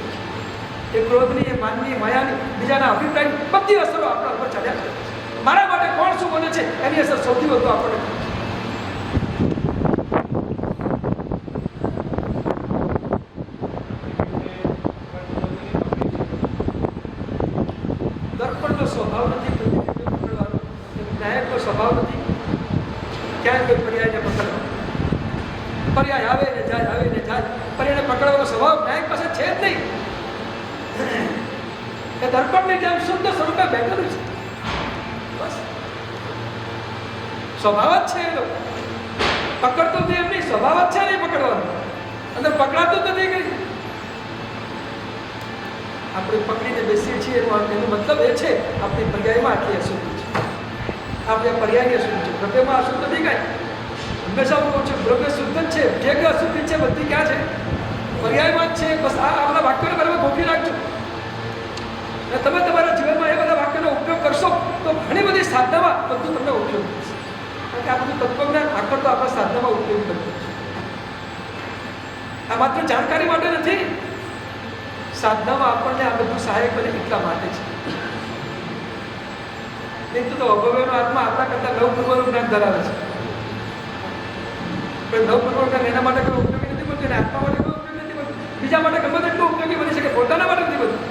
એ ક્રોધની, એ માનની, માયાની, બીજાના અભિપ્રાયની બધી અસરો આપણા ઉપર ચાલ્યા કરે છે. મારા માટે કોણ શું બોલે છે એની અસર સૌથી વધુ આપણને. દર્પણનો સ્વભાવ નથી પકડવાનો, ન્યાયનો સ્વભાવ નથી ક્યાંય કોઈ પર્યાયને પકડવાનો. પર્યાય આવે ને જાય, આવે ને જાય, પર્યાયને પકડવાનો સ્વભાવ ન્યાય પાસે છે જ નહીં. એ દર્પણની જેમ શુદ્ધ સ્વરૂપે બેઠેલું છે. બસ સ્વભાવ જ છે. એ લોકો પકડતો નથી, એમની સ્વભાવ જ છે નહીં પકડવાનો. અંદર પકડાતું નથી કઈ. આપણે પકડીને બેસીએ છીએ એનો મતલબ એ છે આપણી પર્યાયમાં આટલી અશુદ્ધિ છે, આપણે પર્યાયની અશુદ્ધિ છે. દ્રવ્યમાં અશુદ્ધ નથી કાંઈ. હંમેશા હું કહું છું દ્રવ્ય શુદ્ધ જ છે. જે કંઈ અશુદ્ધિ છે બધી ક્યાં છે? પર્યાયમાં જ છે. બસ આ બધા વાક્યોને બરાબર ગોઠવી રાખજો. અને તમે તમારા જીવનમાં એ બધા વાક્યોનો ઉપયોગ કરશો તો ઘણી બધી સાધનામાં બધું તમને ઉપયોગ થશે. કારણ કે આ બધું તત્વજ્ઞાન આખર તો આપણા સાધનામાં ઉપયોગ કરવું છે. આ માત્ર જાણકારી માટે નથી, સાધનામાં આપણને આ બધું સહાયક બને એટલા માટે છે. નહીં તો અભવ્યનો આત્મા આપણા કરતાં નવપૂર્વનું જ્ઞાન ધરાવે છે. પણ નવપૂર્વનું જ્ઞાન એના માટે કોઈ ઉપયોગી નથી બનતું, અને આત્મા માટે કોઈ ઉપયોગી નથી બનતું. બીજા માટે ગમે તેટલું ઉપયોગી બની શકે, પોતાના માટે નથી બનતું.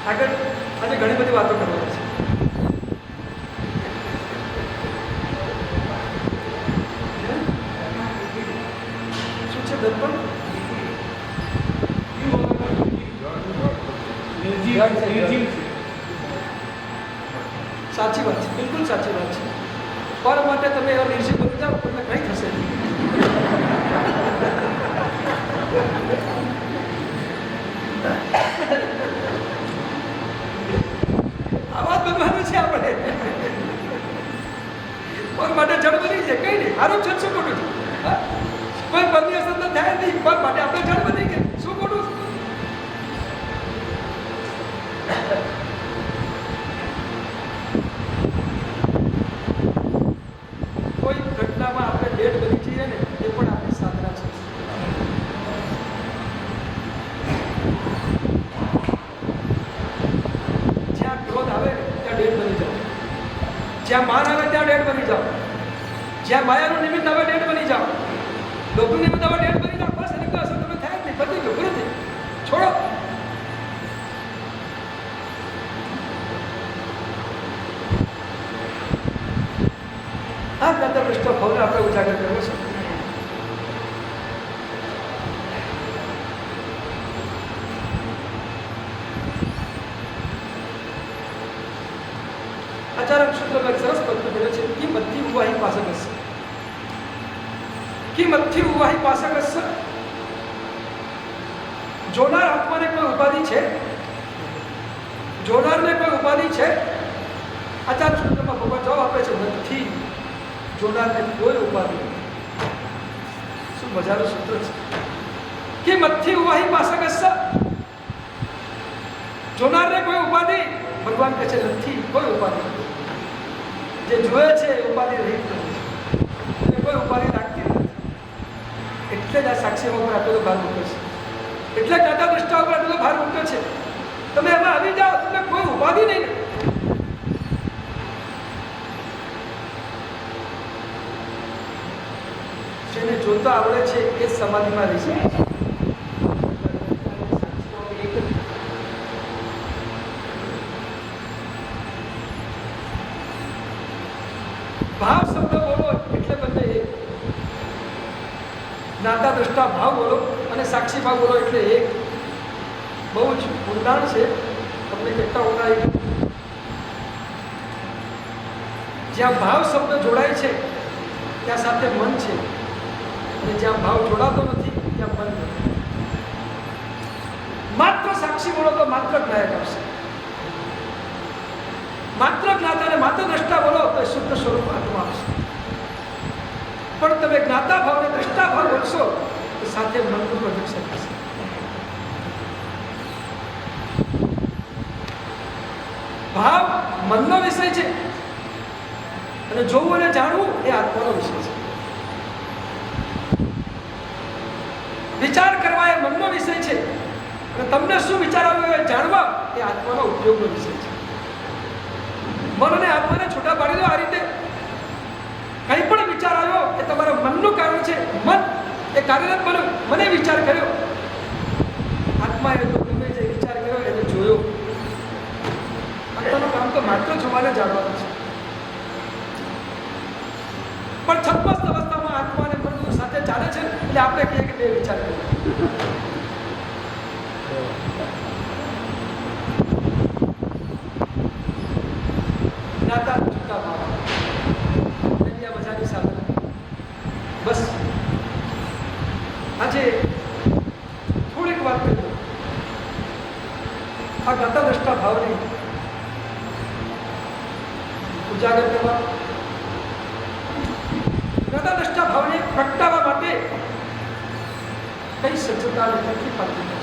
આગળ આજે ઘણી બધી વાતો કરવાની છે. શું છે દર્પણ? સાચી વાત છે, બિલકુલ સાચી વાત છે. પર માટે તમે એવા નિર્જીવ બની જાઓ તમને કંઈ થશે નહીં. આ વાત બનવાનું છે આપણે. પર માટે જડ બની જાય કઈ નહીં, સારું છે શું ખોટું છે? કોઈ પરની અસર તો થાય નહીં, પર માટે આપણે જડ બની ગયા શું ખોટું છે? કોઈ ઘટનામાં આપણે ડેટ બની જઈએ ને એ પણ આપણી સાધના છે. જ્યાં ક્રોધ આવે ત્યાં ડેટ બની જાઓ, જ્યાં માન આવે ત્યાં ડેટ બની જાઓ, જ્યાં માયાનું નિમિત્ત આવે ડેટ બની જાઓ, લોભનું નિમિત્ત આવે ડેટ બની જાઓ. બસ એની કોઈ અસર તમે થાય જ નહીં, પતી ગયું, પૂરું થયું, છોડો. આ જ્ઞાતા પૃષ્ઠ ભાવને આપણે ઉજાગર કરવો છે. આચાર્ય સૂત્રમાં એક સરસ પદ બોલે છે કે મધ્ય ઉવાહી પાસકસ્ય, કે મધ્ય ઉવાહી પાસકસ્ય. જોનાર આત્માને કોઈ ઉપાધિ છે, જોનારને કોઈ ઉપાધિ છે. આચાર્ય સૂત્રમાં ભગવાન જવાબ આપે છે નથી, જોનારને કોઈ ઉપાધિ નથી. શું મજાનું સૂત્ર છે કે મધ્ય ઉવાહી પાસકસ્ય. જોનારને કોઈ ઉપાધિ, ભગવાન કહે છે નથી, કોઈ ઉપાધિ નથી. જે જોયે છે એ ઉપાધિ રહિત નથી, એને કોઈ ઉપાધિ રાખતી નથી. એટલે જ આ સાક્ષીમાં ઉપર આટલો ભાર મૂક્યો છે, એટલે જ દાદા દ્રષ્ટા ઉપર આટલો ભાર મૂક્યો છે. તમે એમાં આવી જાઓ, તમને કોઈ ઉપાધિ નહીં. જેને જોતા આવડે છે એ સમાધિમાં રહી શકે છે. ભાવ શબ્દ બોલો એટલે બંને એક. જ્ઞાતા દ્રષ્ટા ભાવ બોલો અને સાક્ષી ભાવ બોલો એટલે એક. બહુ જ ઊંડાણ છે, તમને કેટલા ઊંડાઈ. જ્યાં ભાવ શબ્દ જોડાય છે ત્યાં સાથે મન છે, અને જ્યાં ભાવ જોડાતો નથી ત્યાં મન નથી. માત્ર સાક્ષી બોલો તો માત્ર જ્ઞાયક આવશે, માત્ર જ્ઞાતા અને માત્ર દ્રષ્ટા બોલો તો શુદ્ધ સ્વરૂપ આત્મા આવશે. પણ તમે જ્ઞાતા ભાવ અને દ્રષ્ટા ભાવ બોલશો તો સાથે મનનું પ્રોજેક્શન થશે. ભાવ મનનો વિષય છે અને જોવું અને જાણવું એ આત્માનો વિષય છે. વિચાર કરવા એ મનનો વિષય છે અને તમને શું વિચાર આવ્યો એ જાણવા એ આત્માનો ઉપયોગનો વિષય છે. મન અને આત્માને છૂટા પાડી દો આ રીતે. કંઈ પણ વિચાર આવ્યો એ તમારા મનનું કારણ છે. મન એ કાર્યરત બન્યું, મને વિચાર કર્યો. આત્મા એ તો ગમે જે વિચાર કર્યો એને જોયો. આત્માનું કામ તો માત્ર જોવાને જાણવાનું છે. પણ છદ્મસ્ત અવસ્થામાં આત્મા અને મન સાથે ચાલે છે એટલે આપણે કહીએ કે બે વિચાર કર્યો. જ્ઞાતા દ્રષ્ટા ભાવ મજાની સાધના. બસ આજે થોડીક વાત કરી આ જ્ઞાતા દ્રષ્ટા ભાવને ઉજાગર કરવા, જ્ઞાતા દ્રષ્ટા ભાવને પ્રગટાવવા માટે કઈ સજ્જતા અને તકલીફ આપવી છે.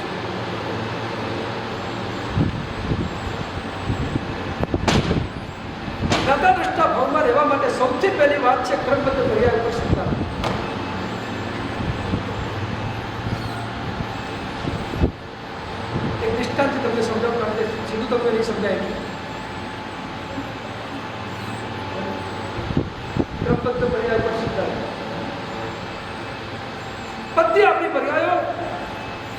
જ્ઞાતા દ્રષ્ટા ભાવમાં રહેવા માટે સૌથી પહેલી વાત છે ક્રમબદ્ધ પર્યાય ઉપર શ્રદ્ધા. એક દૃષ્ટાંતથી તમને સમજાવવા માટે સીધું તમને નહીં સમજાય. ક્રમબદ્ધ પર્યાય ઉપર શ્રદ્ધા. બધી આપણી પર્યાયો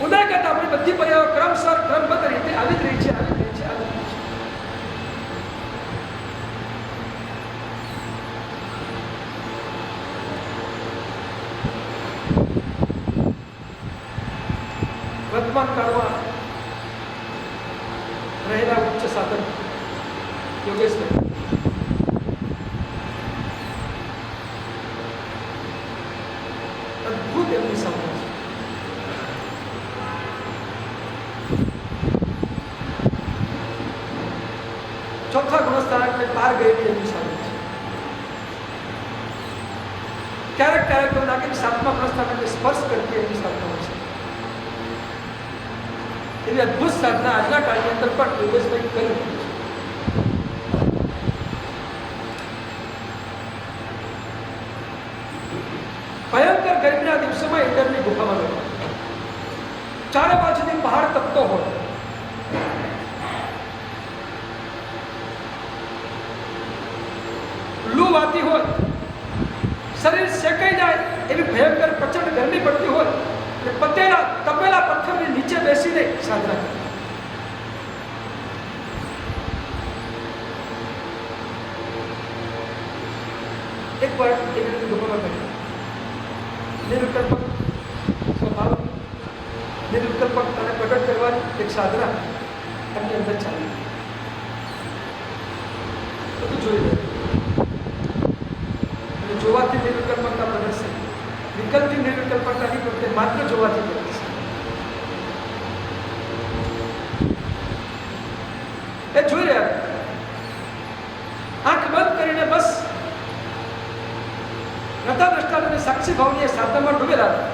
ઉદય કરતા આપણી બધી પર્યાયો ક્રમસર ક્રમબદ્ધ રીતે આવી જ રહી છે, આવી જ રહી છે. રહેલા ઉચ્ચ સાધક યોગેશભાઈ, અદભુત એમની સાધના છે. ચોથા ગુણસ્થાનકને પાર ગયેલી એમની સાધના છે. ક્યારેક ક્યારેક એવું લાગે કે સાતમા ગુણસ્થાનકને સ્પર્શ કરતી એમની સાધના છે. એવી અદભુત સાધના આજના કાળની અંદર પણ યોગેશભાઈ કરી રહી છે. ભયંકર ગરમીના દિવસોમાં ઇન્દરની ગુફામાં ગયો. ચારે બાજુથી પહાડ તપતો હોય, લૂ વાતી હોય, શરીર શેકાઈ જાય એવી ભયંકર પ્રચંડ ગરમી પડતી હોય, અને પતેલા તપેલા પથ્થરની નીચે બેસીને સાધના કરે. એક વાર એક ગુફામાં ગયો. નિર્વિકલ્પક સ્વભાવ, નિર્વિકલ્પકતાને પ્રગટ કરવાની એક સાધના એમની અંદર ચાલી. બધું જોઈ લે અને જોવાથી નિર્વિકલ્પકતા પ્રગટ છે. વિકલ્પથી નિર્વિકલ્પકતા નહીં પડતી, માત્ર જોવાથી પ્રગટ છે. એ જોઈ રહ્યા, આંખ બંધ કરીને બસ નતા દ્રષ્ટાને સાક્ષી ભાવની એ સાધનામાં ડૂબેલા હતા.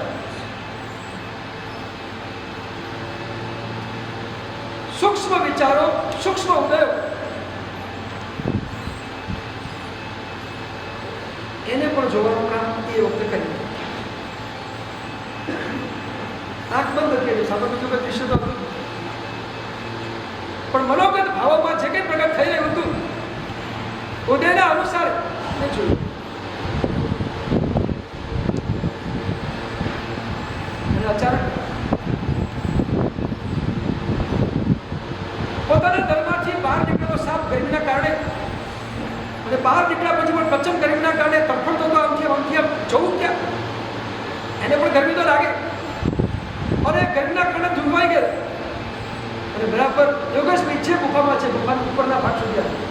સૂક્ષ્મ વિચારો, સૂક્ષ્મ ઉદયો એને પણ જોવાનું કામ એ વખતે કર્યું. આંખ બંધ હતી, સામે બીજું કઈ દૃશ્ય તો હતું, પણ મનોગત ભાવોમાં જે કંઈ પ્રગટ થઈ રહ્યું હતું ઉદયના અનુસાર એ જોયું. અચાનક પોતાના દરમાંથી બહાર નીકળેલો સાપ ગરમીના કારણે, અને બહાર નીકળ્યા પછી પણ પ્રચંડ ગરમીના કારણે તડફડતો હતો. આમથી આમ જવું ક્યાં, એને પણ ગરમી તો લાગે, અને ગરમીના કારણે ઝૂંઝવાઈ ગયેલો. અને બરાબર યોગેશભાઈ જે ગુફામાં છે, ગુફાના ઉપરના ભાગ સુધી આવ્યો.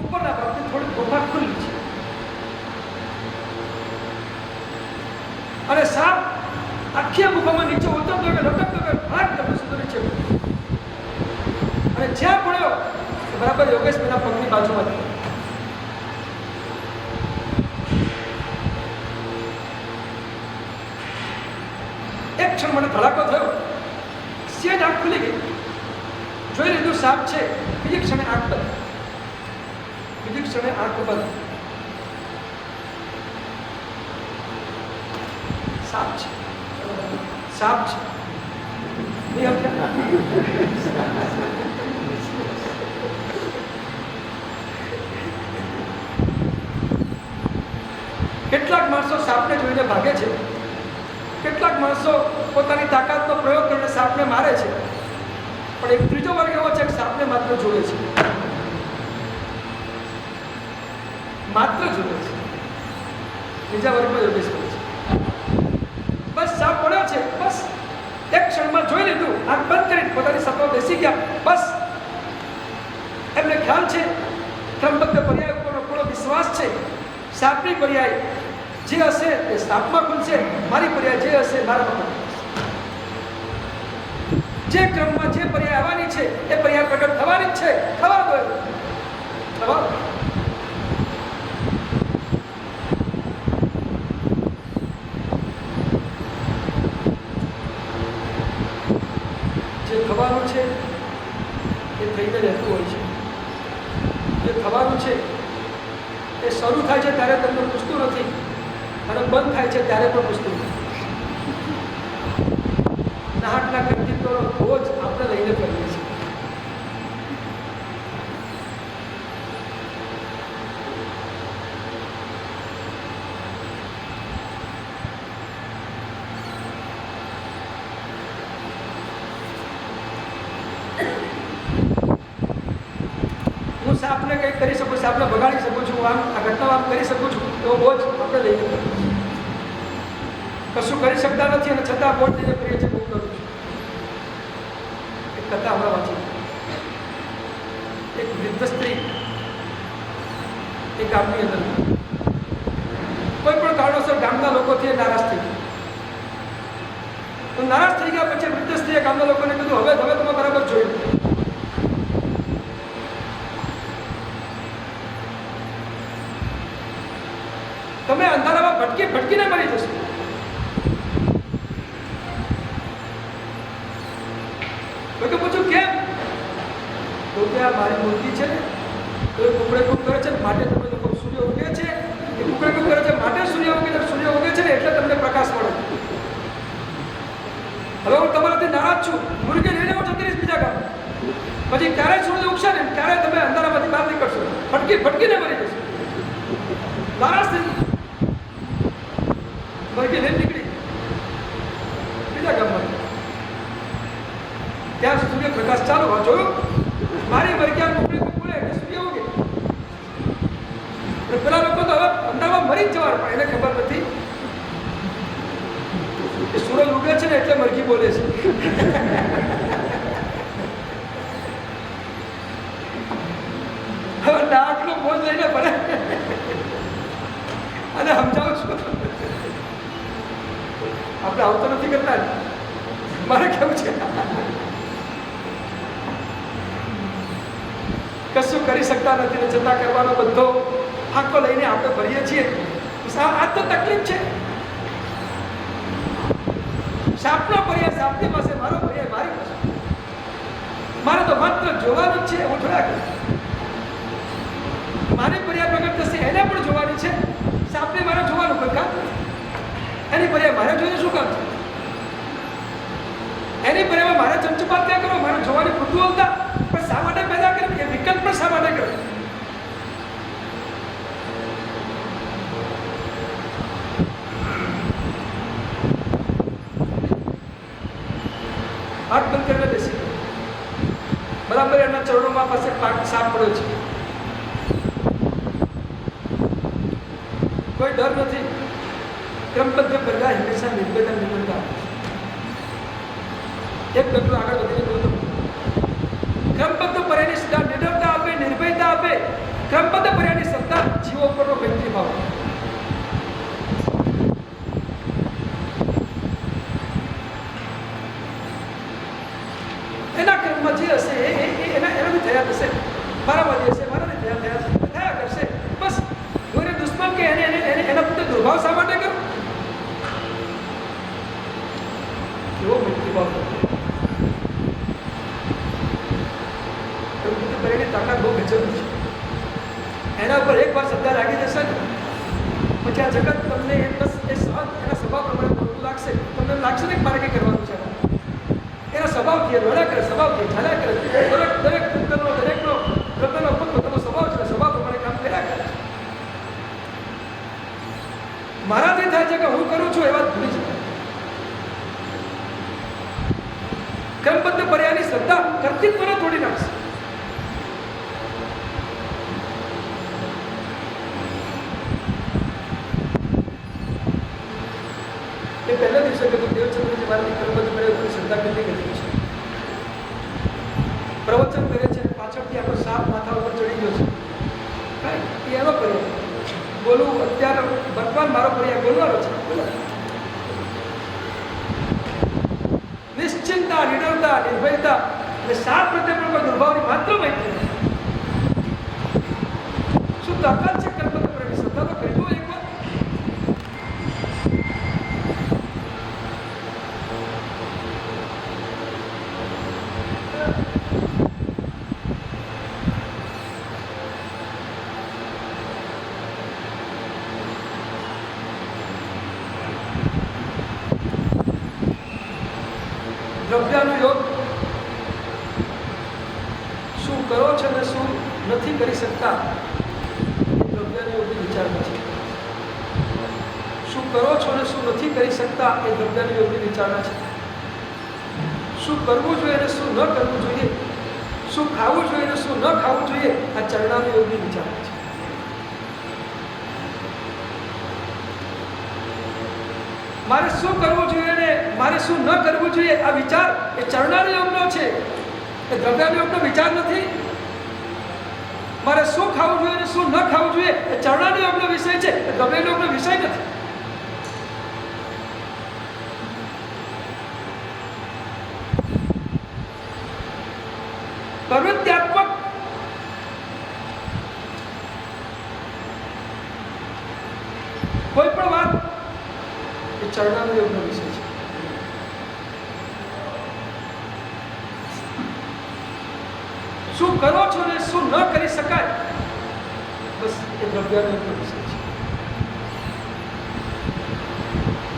ઉપરના ભાગથી થોડી ગુફા ખુલ્લી છે, અને સાપ આખી ગુફામાં નીચે ઉતરતો કે લટકતો કે ભાગ તમે સુધી નીચે, અને જ્યાં પડ્યો બરાબર યોગેશભાઈના પગની બાજુમાં. એક ક્ષણ મને ધડાકો થયો, સેજ આંખ ખુલી ગઈ, જોઈ લીધું સાપ છે. બીજી ક્ષણે આંખ બંધ, બીજી ક્ષણે આંખ બંધ. સાપ છે, સાપ છે. કેટલાક માણસો સાપને જોઈને ભાગે છે, કેટલાક માણસો પોતાની તાકાતનો પ્રયોગ કરીને સાપને મારે છે, પણ એક ત્રીજો વર્ગ એવો છે કે સાપને માત્ર જોડે છે, માત્ર જોડે છે. બીજા વર્ગમાં યોગેશ કરે છે. બસ સાપ પડ્યો છે, બસ એક ક્ષણમાં જોઈ લીધું, આંખ બંધ કરી પોતાની સભામાં બેસી ગયા. બસ એમને ખ્યાલ છે, ક્રમબદ્ધ પર્યાય ઉપરનો પૂરો વિશ્વાસ છે. સાપની પર્યાય જે હશે એ સાપમાં ખુલશે, મારી પર્યાય જે હશે મારામાં ખુલશે. જે ક્રમમાં જે પર્યાય આવવાની છે એ પર્યાય પ્રગટ થવાની જ છે. થવા દો, થવા દો. થવાનું છે એ થઈને રહેતું હોય છે. જે થવાનું છે એ શરૂ થાય છે ત્યારે તમને પૂછતું નથી, અને બંધ થાય છે ત્યારે પણ પૂછતું નથી. નાહકના કરતી તો રોજ આપણે લઈને કરીએ છીએ. સાપને કંઈક કરી શકું, સાપને બગાડી શકું છું, આમ આ ઘટના આમ કરી શકું છું, એવો બોજ આપણે લઈને કરીએ. કશું કરી શકતા નથી અને છતાં બોજ લઈને કરીએ છીએ. બહુ કરું છું. વૃદ્ધ સ્ત્રી એ ગામની અંદર કોઈ પણ કારણોસર ગામના લોકોથી નારાજ થઈ ગયા. તો નારાજ થઈ ગયા પછી વૃદ્ધ સ્ત્રીએ ગામના લોકોને કીધું હવે તમે બરાબર જોયું, તમે અંધારામાં ભટકીને મરી જશો. તો પૂછું કેમ? તો કે આ મારી મૂર્તિ છે ને તો એ કુકડે કુક કરે છે માટે તમે લોકો સૂર્ય ઉગે છે, એ કુકડે કુક કરે છે માટે સૂર્ય ઉગે છે ને એટલે તમને પ્રકાશ મળે. હવે હું તમારાથી નારાજ છું, મુર્ગે લઈને હું જતી રહીશ બીજા ગામ. પછી ક્યારે સૂર્ય ઉગશે ને ત્યારે તમે અંધારામાંથી બહાર નીકળશો, ભટકીને મરી જશો. નારાજ થઈ મરઘી લઈને નીકળી બીજા ગામમાં. ત્યાં સૂર્ય પ્રકાશ ચાલુ જોયું, મારી મરઘી મોકલી બોલે એટલે સૂર્ય ઉગે. પેલા લોકો તો હવે અંધારામાં મરી જ જવાનું, પણ એને ખબર નથી કે સૂરજ ઉગે છે ને એટલે મરઘી બોલે છે. હવે નાકનો બોજ લઈને ભરે અને સમજાવું છું. આપણે આવું તો નથી કરતા, મારે કેવું છે કશું કરી શકતા નથી ને છતાં કરવાનો બધો આંખો લઈને આપણે ભરીએ છીએ. આ તો તકલીફ છે. સાપનો પર્યાય સાપની પાસે, મારો પર્યાય મારી પાસે. મારે તો માત્ર જોવાનું જ છે, હું થોડા કરું. મારી પર્યાય પ્રગટ થશે એને પણ જોવાની છે, સાપને મારે જોવાનું કોઈ કામ નથી. એની પર્યાય મારે જોઈને શું કામ છે? એની પર્યાયમાં મારે ચમચપાત ક્યાં કરો? મારે જોવાની કુતૂહલતા પણ શા માટે પેદા કરી? એ વિકલ્પ પણ શા માટે કર્યો? હાથ બંધ કરીને બેસી ગયો. બરાબર એના ચરણોમાં પાસે સાપ પડ્યો છે. કોઈ ડર નથી. ક્રમબદ્ધ પ્રજા હંમેશા નિર્ભયતા. એક ડગલું આગળ વધીને કહું ક્રમબદ્ધ પર્યાની સત્તા નિડરતા આપે, નિર્ભયતા આપે. ક્રમબદ્ધ પર્યાની સત્તા જીવો પરનો મૈત્રી ભાવ. એના કર્મમાં જે હશે એનાથી થયા થશે. મારામાંથી હશે, મારાથી થયા કરશે. બસ કોઈને દુશ્મન કે એના પોતે દુર્ભાવ શા માટે કરો? કેવો મૈત્રી ભાવ તાકાત બહુ ગજબ છે. એના ઉપર એકવાર શ્રદ્ધા લાગી જશે ને પછી આ જગત તમને બસ એ સહજ એના સ્વભાવ પ્રમાણે બોલતું લાગશે. તમને લાગશે ને કે મારે કંઈ કરવાનું છે. એના સ્વભાવથી રડ્યા કરે, સ્વભાવથી ચાલ્યા કરે. દરેક દરેકનો પોતાનો સ્વભાવ છે, સ્વભાવ પ્રમાણે કામ કર્યા કરે. મારાથી થાય છે કે હું કરું છું એ વાત ભૂલી જાય. ક્રમબદ્ધ પર્યાની શ્રદ્ધા કર્તૃત્વને તોડી નાખશે. એ પહેલા દિવસે કીધું દેવચંદ્રજી મારાથી ક્રમબદ્ધ પર્યાની શ્રદ્ધા કેટલી કરી છે. પ્રવચન કરે છે, પાછળથી આપણો સાપ માથા ઉપર ચડી ગયો છે. એ એનો પર્યાય બોલું અત્યારે ભગવાન મારો પર્યાય બોલવાનો છે. નિશ્ચિંતા, નિડરતા, નિર્ભયતા અને સાપ પ્રત્યે પણ કોઈ દુર્ભાવની માત્ર મૈત્રી. શું તાકાત છે કર્મબદ્ધ પર્યાની શ્રદ્ધા? તો કરી દો એકવાર. દ્રવ્યાનો યોગ શું કરો છો ને શું નથી કરી શકતા એ દ્રવ્યાનો યોગની વિચારણા છે. શું કરો છો ને શું નથી કરી શકતા એ દ્રવ્યાનો યોગની વિચારણા છે. શું કરવું જોઈએ ને શું ન કરવું જોઈએ, શું ખાવું જોઈએ ને શું ન ખાવું જોઈએ, આ ચરણાનો યોગની વિચારણા છે. મારે શું કરવું જોઈએ ને મારે શું ન કરવું જોઈએ આ વિચાર એ ચરણાનો યોગનો છે. એ દ્રવ્યાનો યોગનો વિચાર નથી. મારે શું ખાવું જોઈએ અને શું ન ખાવું જોઈએ એ ચરણાનો યોગનો વિષય છે, દ્રવ્ય યોગનો વિષય નથી. પ્રવૃત્ત્યાત્મક કોઈ પણ વાત એ ચરણાનો યોગનો વિષય છે. શું કરો છો ને શું ન કરી શકાય બસ એ દ્રવ્યનો યોગનો વિષય છે.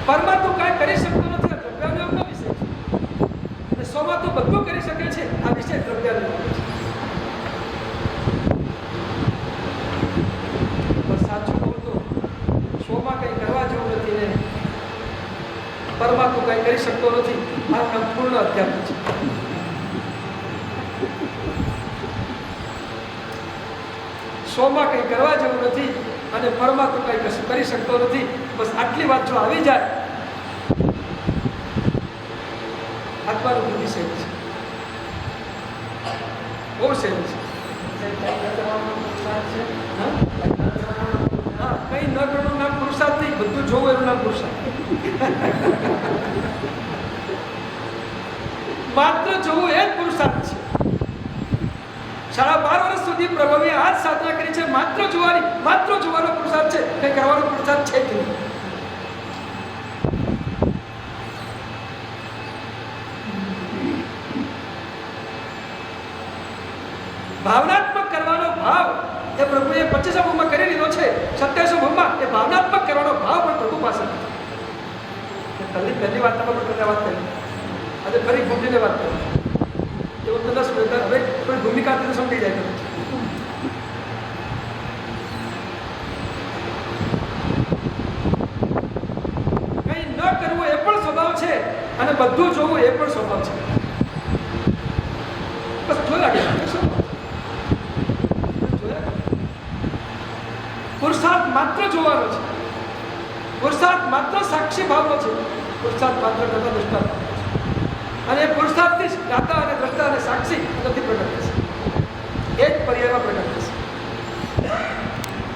પરમાં તું કાંઈ કરી શકતો નથી, આ દ્રવ્યનો યોગનો વિષય છે. અને સોમાં તું બધું કરી શકે છે, આ વિષય દ્રવ્યનો યોગ છે. બસ સાચું કહું તો સોમાં કંઈ કરવા જેવું નથી ને પરમાં તું કંઈ કરી શકતો નથી, આ નામ પૂર્ણ અધ્યાત્મ છે. સોમાં કંઈ કરવા જેવું નથી અને પરમાં તું કંઈ કશું કરી શકતો નથી. બસ આટલી વાત જો આવી જાય આત્માનું બુદ્ધિ સહેલું છે, બહુ સહેલું છે. હા, કંઈ ન કરવાનું નામ પુરુષાર્થ નહીં, બધું જોવું એનું નામ પુરુષાર્થ. માત્ર જોવું એ જ પુરુષાર્થ છે. 12.5 વર્ષ સુધી પ્રભુએ આ જ સાધના કરી છે, માત્ર જોવાનો પુરુષાર્થ છે, કંઈ કરવાનો પુરુષાર્થ છે જ નહીં. ભાવનાત્મક કરવાનો ભાવ એ પ્રભુએ 25 ભૂમાં કરી લીધો છે, 27 ભૂમાં એ ભાવનાત્મક કરવાનો ભાવ પણ પ્રભુ પાસે નથી. પહેલી વાર્તામાં પણ વાત કરી, આજે ફરી ભૂમિને વાત કરી. એવું તો દસ મિનિટ હવે કોઈ ભૂમિકા સમજી જાય. કંઈ ન કરવું એ પણ સ્વભાવ છે અને બધું જોવું એ પણ સ્વભાવ છે. બસ જોયા પુરુષાર્થ માત્ર જોવાનો છે, પુરુષાર્થ માત્ર સાક્ષી ભાવનો છે, પુરુષાર્થ માત્ર કરતા દૃષ્ટાંત અને એ પુરુષાર્થથી જ દાતા અને દ્રષ્ટા અને સાક્ષી નથી પ્રગટ થશે, એ જ પર્યાયમાં પ્રગટ થશે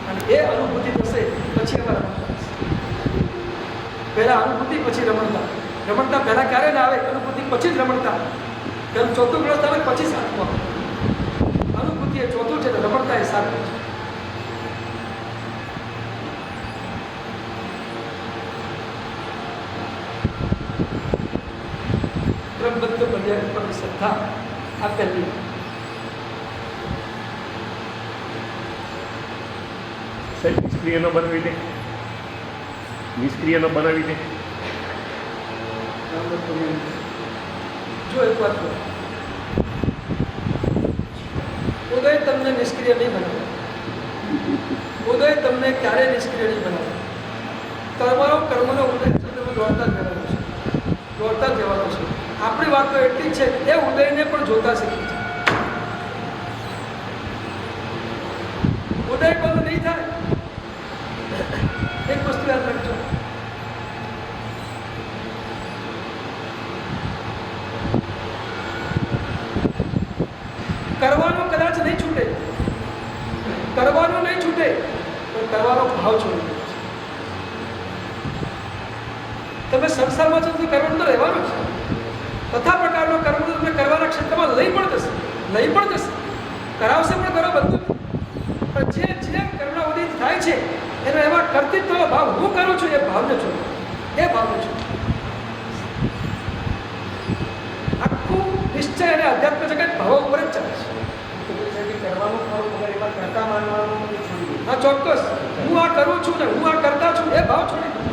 અને એ અનુભૂતિ થશે પછી એમાં રમણતા થશે. પહેલા અનુભૂતિ પછી રમણતા, રમણતા પહેલા ક્યારે ના આવે, અનુભૂતિ પછી જ રમણતા. પેલું ચોથું ગ્રસ્ત આવે પછી સાતમું આવે. અનુભૂતિ એ ચોથું છે, રમણતા એ સાતમું છે. ક્રમબદ્ધ પર્યાય ઉપરની શ્રદ્ધા આ પહેલી. નિષ્ક્રિય ન બનાવી દે, નિષ્ક્રિય ન બનાવી દે. જો એક વાત કહું, ઉદય તમને નિષ્ક્રિય નહીં બનાવે, ઉદય તમને ક્યારેય નિષ્ક્રિય નહીં બનાવે. કર્મનો ઉદય દોડતા જ રહેવાનો છે, દોડતા જ રહેવાનો છે. આપણી વાત તો એટલી જ છે કે એ ઉદયને પણ જોતા શીખી છે. ઉદય બંધ નહીં થાય. એક વસ્તુ યાદ રાખજો, કરવાનું કદાચ નહીં છૂટે, કરવાનું નહીં છૂટે પણ કરવાનો ભાવ છોડી દે છે. તમે સંસારમાં છો તો કરવાનું તો રહેવાનું છે. તથા પ્રકારનો કર્મ તમે કરવાના ક્ષેત્રમાં લઈ પણ જશે, કરાવશે પણ કરો બધું. પણ જે કર્મના ઉદય થાય છે એનો એમાં કર્તૃત્વ ભાવ હું કરું છું એ ભાવને છું, એ ભાવને છું. આખું નિશ્ચય અને અધ્યાત્મ જગત ભાવ ઉપર જ ચાલે છે. કરવાનું ખરું વગર એમાં કરતા માનવાનું છોડી દે. હા ચોક્કસ, હું આ કરું છું ને હું આ કરતા છું એ ભાવ છોડી દઉં.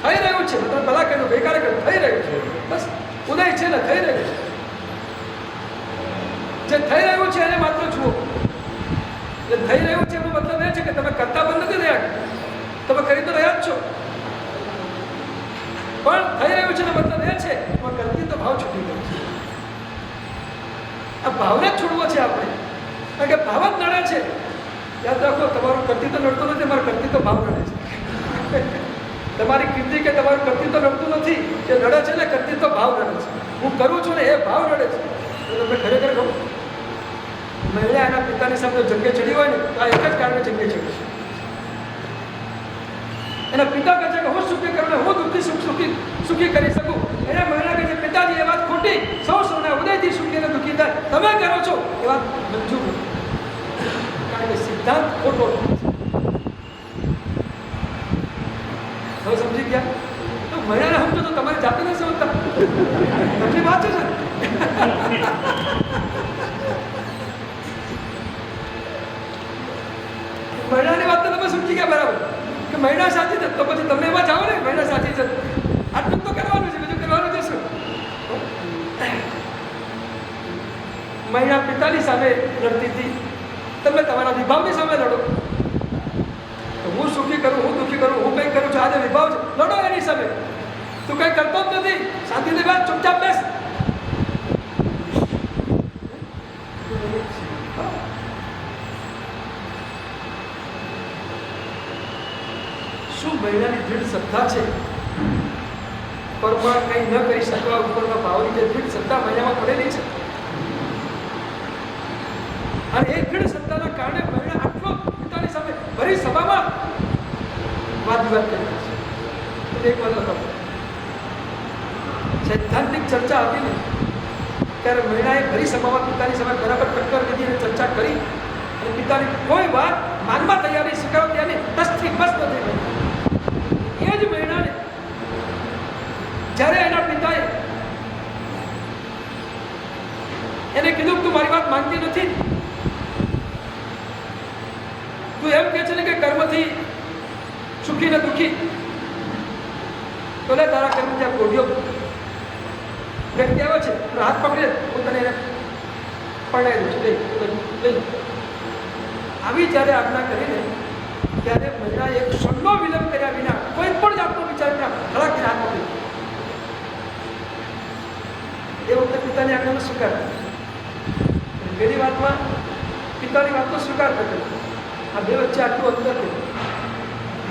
થઈ રહ્યું છે, તમે ભલા કહ્યું, બેકાર કહ્યું, થઈ રહ્યું છે. બસ ઉદય છે ને થઈ રહ્યું છે. જે થઈ રહ્યું છે એને માત્ર જુઓ. જે થઈ રહ્યું છે એનો મતલબ એ છે કે તમે કરતા બંધ નથી રહ્યા, તમે કરી તો રહ્યા જ છો, પણ થઈ રહ્યું છે એનો મતલબ એ છે એમાં કરતી તો ભાવ છૂટી ગયો છે. આ ભાવને જ છોડવો છે આપણે, કારણ કે ભાવ જ નડે છે. યાદ રાખો, તમારું કરતી તો નડતું નથી, મારું કરતી તો ભાવ નડે છે. તમારી કીર્તિ કે તમારું કરતી તો નડતું નથી, જે નડે છે ને કરતી તો ભાવ નડે છે. હું કરું છું ને એ ભાવ નડે છે. તમે ખરેખર કહું મહિલા એના પિતાની સામે જંગે ચડી હોય ને તો આ એક જ કારણે જંગે ચડી છે. એના પિતા કહે છે કે હું સુખી કરું ને હું સુખી કરી શકું. એને મહિલા કહે છે પિતાજી એ વાત ખોટી, સૌના ઉદયથી સુખી અને દુઃખી થાય, તમે કરો છો એ વાત મંજૂર નથી. કારણ કે સિદ્ધાંત ખોટો છે. હવે સમજી ગયા? તો મહિલાને સમજો તો તમારી જાતે નથી સમજતા. તમને વાત છે મહિલાની વાત તો તમે સમજી ગયા બરાબર કે મહિલા સાચી છે, તો પછી તમે એમાં જાઓ ને મહિલા સાચી છે. આટલું તો કરવાનું છે, બીજું કરવાનું છે શું? મહિલા પિતાની સામે લડતી હતી, તમે તમારા વિભાવની સામે લડો. હું સુખી કરું, હું દુઃખી કરું, હું કંઈ કરું છું, આજે વિભાવ છે, લડો એની સામે. તું કંઈ કરતો જ નથી, શાંતિની વાત, ચૂપચાપ બેસ. શું મહિલાની દૃઢ શ્રદ્ધા છે? પરમાં કંઈ ન કરી શકવા ઉપરના ભાવની જે દૃઢ શ્રદ્ધા મહિલામાં પડેલી છે, અને એ દૃઢ શ્રદ્ધાના કારણે મહિલા આટલો પિતાની સામે ભરી સભામાં વાદ વિવાદ કરી છે. એક વાત બતાવો, સૈદ્ધાંતિક ચર્ચા હતી ને ત્યારે મહિલાએ ભરી સભામાં પિતાની સામે બરાબર ટક્કર લીધી અને ચર્ચા કરી, અને પિતાની કોઈ વાત માનવા તૈયાર નહીં, સ્વીકારો તૈયાર નહીં, તસ્થી મસ્ત થઈ ગઈ. એ જ મહિલાને જ્યારે એના પિતાએ એને કીધું તું મારી વાત માનતી નથી, તું એમ કહે છે ને કે કર્મથી સુખી ને દુઃખી, તો લે તારા કર્મ ત્યાં કોઢિયો વ્યક્તિ આવે છે, હાથ પકડે હું તને એને પરણાવી દઉં છું, લઈ. આવી જ્યારે આજ્ઞા કરીને ત્યારે મહિલાએ એક ક્ષણનો વિલંબ કર્યા વિના, કોઈ પણ જાતનો વિચાર વિના ધડાકીને હાથ પકડી. એ વખતે પિતાની આજ્ઞાનો સ્વીકાર પેલી વાતમાં પિતાની વાતનો સ્વીકાર કર્યો. આ બે વચ્ચે આટલું અંતર છે.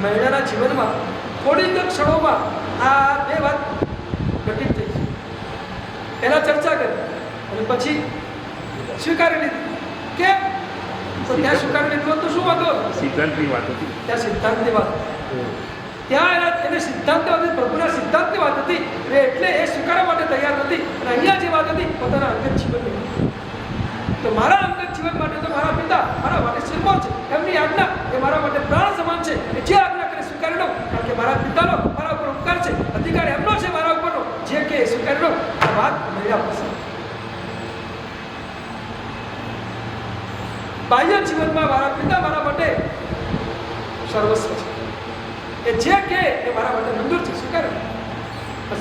મહિલાના જીવનમાં થોડી જ ક્ષણોમાં આ બે વાત ઘટિત થઈ છે. પહેલા ચર્ચા કરી અને પછી સ્વીકારી લીધી. કેમ? તો ત્યાં સ્વીકારી લીધું તો શું વાંધો? સિદ્ધાંતની વાત હતી. ત્યાં સિદ્ધાંતની વાત, ત્યાં એને સિદ્ધાંતની વાત, પ્રભુના સિદ્ધાંતની વાત હતી, એટલે એ સ્વીકારવા માટે તૈયાર નથી. અને અહીંયા જે વાત હતી પોતાના અંગત જીવનની. તો મારા અંગત જીવન માટે તો મારા પિતા મારા માટે શિરમોર છે, એમની આજ્ઞા એ મારા માટે પ્રાણ સમાન છે. જે આજ્ઞા કરે સ્વીકારી લો, કારણ કે મારા પિતાનો મારા ઉપર ઉપકાર છે, અધિકાર એમનો છે મારા ઉપરનો, જે કે સ્વીકારી લો. આ વાત મળ્યા પછી બાહ્ય જીવનમાં મારા પિતા મારા માટે સર્વસ્વ છે, એ જે કે એ મારા માટે મંજૂર છે, સ્વીકારે.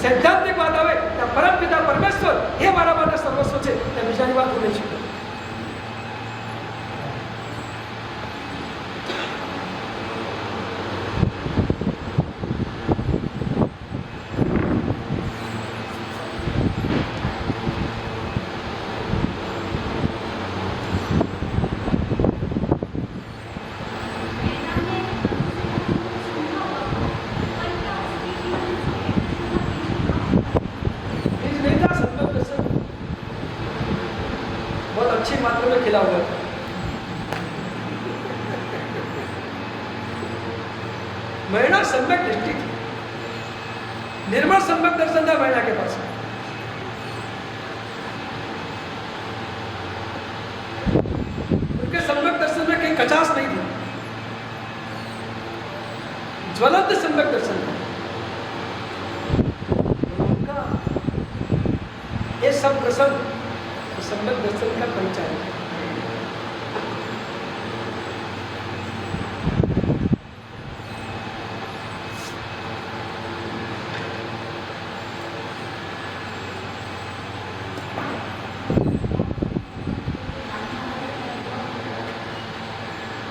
સૈદ્ધાંતિક વાત આવે ત્યાં પરમ પિતા પરમેશ્વર એ મારા માટે સર્વસ્વ છે, ત્યાં બીજાની વાત હું નહીં છું. अच्छी मात्रा में खिला हुआ था. महिला सम्यक दृष्टि थी, निर्मल सम्यक दर्शन था महिला के पास. उनके सम्यक दर्शन में कहीं कचास नहीं थी, ज्वलंत सम्यक दर्शन था उनका. ये सब प्रसंग सम्यक दर्शन का परिचय है.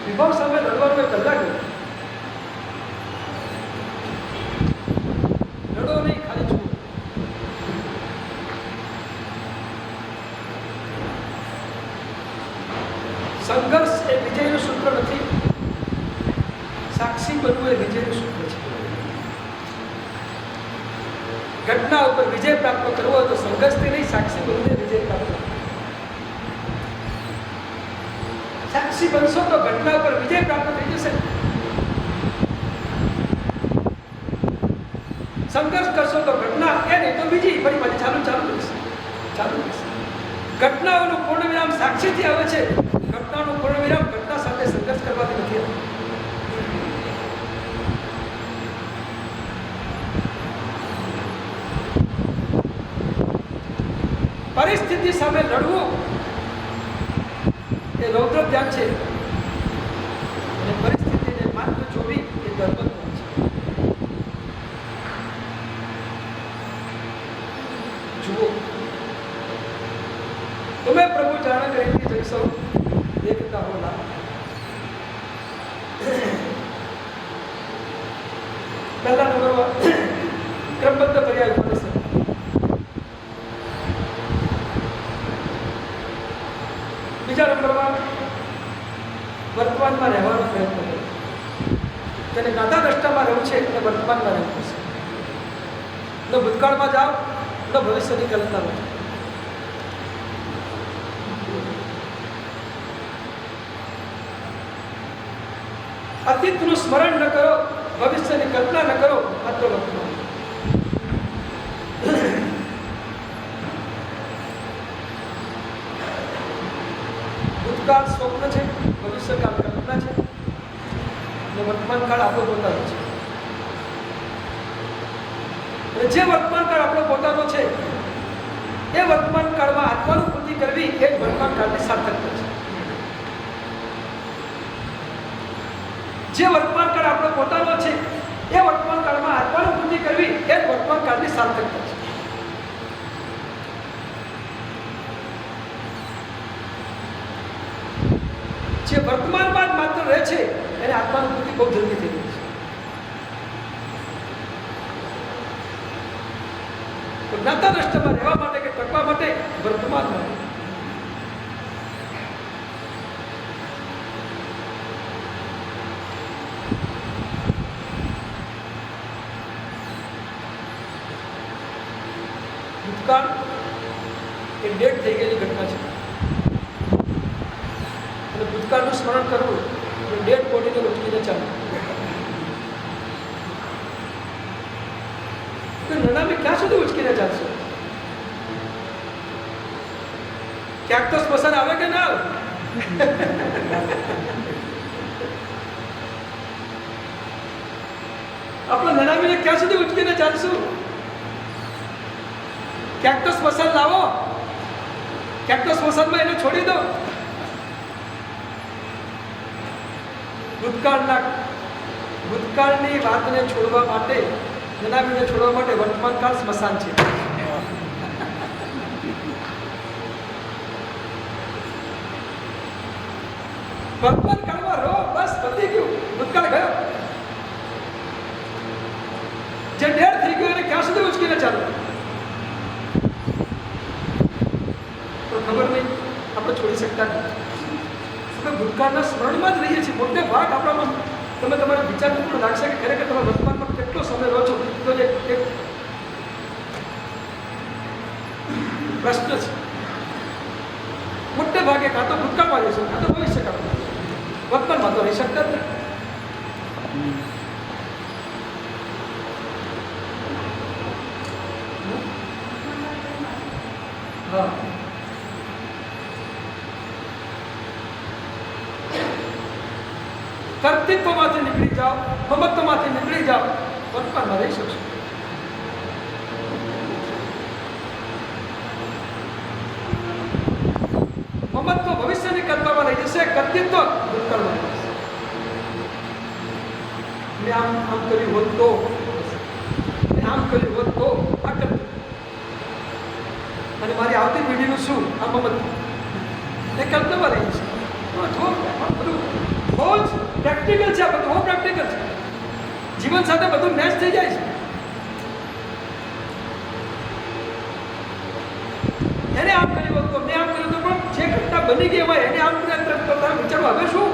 વિભાવ સામે લડવાનું એ પહેલા ગયું. લડો નહીં, ખાલી જુઓ. સંઘર્ષ એ વિજયનું સૂત્ર નથી, સાક્ષી બનવું એ વિજયનું સૂત્ર છે. ઘટના ઉપર વિજય પ્રાપ્ત કરવો હોય તો સંઘર્ષથી નહીં, સાક્ષી બનીને વિજય પ્રાપ્ત કરવો. બનશો તો ઘટના ઉપર વિજય પ્રાપ્ત થઈ જશે. સંઘર્ષ કરશો તો ઘટના એ નહીં તો બીજી ફરી પાછી ચાલુ રહેશે. ઘટનાઓનું પૂર્ણ વિરામ સાક્ષીથી આવે છે. ઘટનાનું પૂર્ણ વિરામ ઘટના સાથે સંઘર્ષ કરવાથી નથી આવતું. પરિસ્થિતિ સામે લડવું એ રૌદ્ર ધ્યાન છે અને પરિસ્થિતિને માત્ર જોવી એ ધર્મ છે. જુઓ, તમે પ્રભુ જાણ કરીને જઈશો દેખતા હો ના. પહેલા નંબરમાં ક્રમબદ્ધ પર્યાય ઉપદેશ. બીજા નંબરમાં વર્તમાનમાં રહેવાનો પ્રયત્ન કરો. તેને ગાધા દ્રષ્ટામાં રહેવું છે અને વર્તમાનમાં રહેવું છે. ન ભૂતકાળમાં જાઓ ન ભવિષ્યની કલ્પનામાં જાઓ. અતીતનું સ્મરણ ન કરો, ભવિષ્યની કલ્પના ન કરો, માત્ર વર્તમાન. ભૂતકાળ સ્વપ્ન છે, ભવિષ્યકાળ કલ્પના છે અને વર્તમાન કાળ આપણો પોતાનો છે. અને જે વર્તમાન કાળ આપણો પોતાનો છે એ વર્તમાન કાળમાં આત્માનુભૂતિ કરવી એ જ વર્તમાન કાળની સાર્થકતા છે. જે વર્તમાન કાળ આપણો પોતાનો છે એ વર્તમાન કાળમાં આત્માનુભૂતિ કરવી એ જ વર્તમાન કાળની સાર્થકતા છે. જે વર્તમાનમાં જ માત્ર રહે છે એને આત્માનુભૂતિ બહુ જલ્દી થઈ ગઈ છે. જ્ઞાતા દ્રષ્ટામાં રહેવા માટે કે ટકવા માટે વર્તમાનમાં ભૂતકાળ એ ડેડ થઈ ગયેલી ઘટના છે. ભૂતકાળનું સ્મરણ કરવું ડેડ બોડીને ઉચકીને ચાલે. તો નનામી ક્યાં સુધી ઉચકીને ચાલશે? ક્યાંક તો સ્મશાન આવે કે ના આવે? આપણે નનામીને ક્યાં સુધી ઉચકીને ચાલશું? ક્યાંક તો સ્મશાન લાવો, ક્યાંક તો સ્મશાનમાં એને છોડી દો. ભૂતકાળની વાતને છોડવા માટે, જણાવીને છોડવા માટે વર્તમાન કાળ સ્મશાન છે. વર્તમાન કાળમાં રહો, બસ પતી ગયું. ભૂતકાળ ગયો. જે ડેર થઈ ગયો એને ક્યાં સુધી ઉચકીને ચાલો? તો ખબર નહીં, આપણે છોડી શકતા નથી. આપણે ભૂતકાળના સ્મરણમાં જ રહીએ છીએ. મોટે ભાગ આપણામાં તમે તમારા વિચાર પણ લાગશે કે ખરેખર તમે વર્તમાનમાં કેટલો સમય રહો છો. તો જે એક પ્રશ્ન છે. મોટે ભાગે કાં તો ભૂતકાળમાં રહીશું, કાં તો ભવિષ્યકાળમાં. વર્તમાનમાં તો રહી શકતા જ નથી. હા, કર્તૃત્વમાંથી નીકળી જાઓ, મમત્વમાંથી નીકળી જાઓ, વર્તમાનમાં રહી શકશો. મમત્વ ભવિષ્યની કલ્પનામાં રહી જશે, કર્તૃત્વ ભૂતકાળમાં રહી જશે. મેં આમ કર્યું હોત તો, મેં આમ કર્યું હોત તો આ કર્તૃત્વ. અને મારી આવતી પેઢીનું શું? આ મમત્વ એ કલ્પનામાં રહી જશે. બધું બહુ જ પ્રેક્ટિકલ છે. આ બધું બહુ પ્રેક્ટિકલ છે. જીવન સાથે બધું મેચ થઈ જાય છે. એને આમ કર્યું હતું, મેં આમ કર્યું હતું, પણ જે ઘટના બની ગઈ હોય એને આમ કરતા વિચારો હવે શું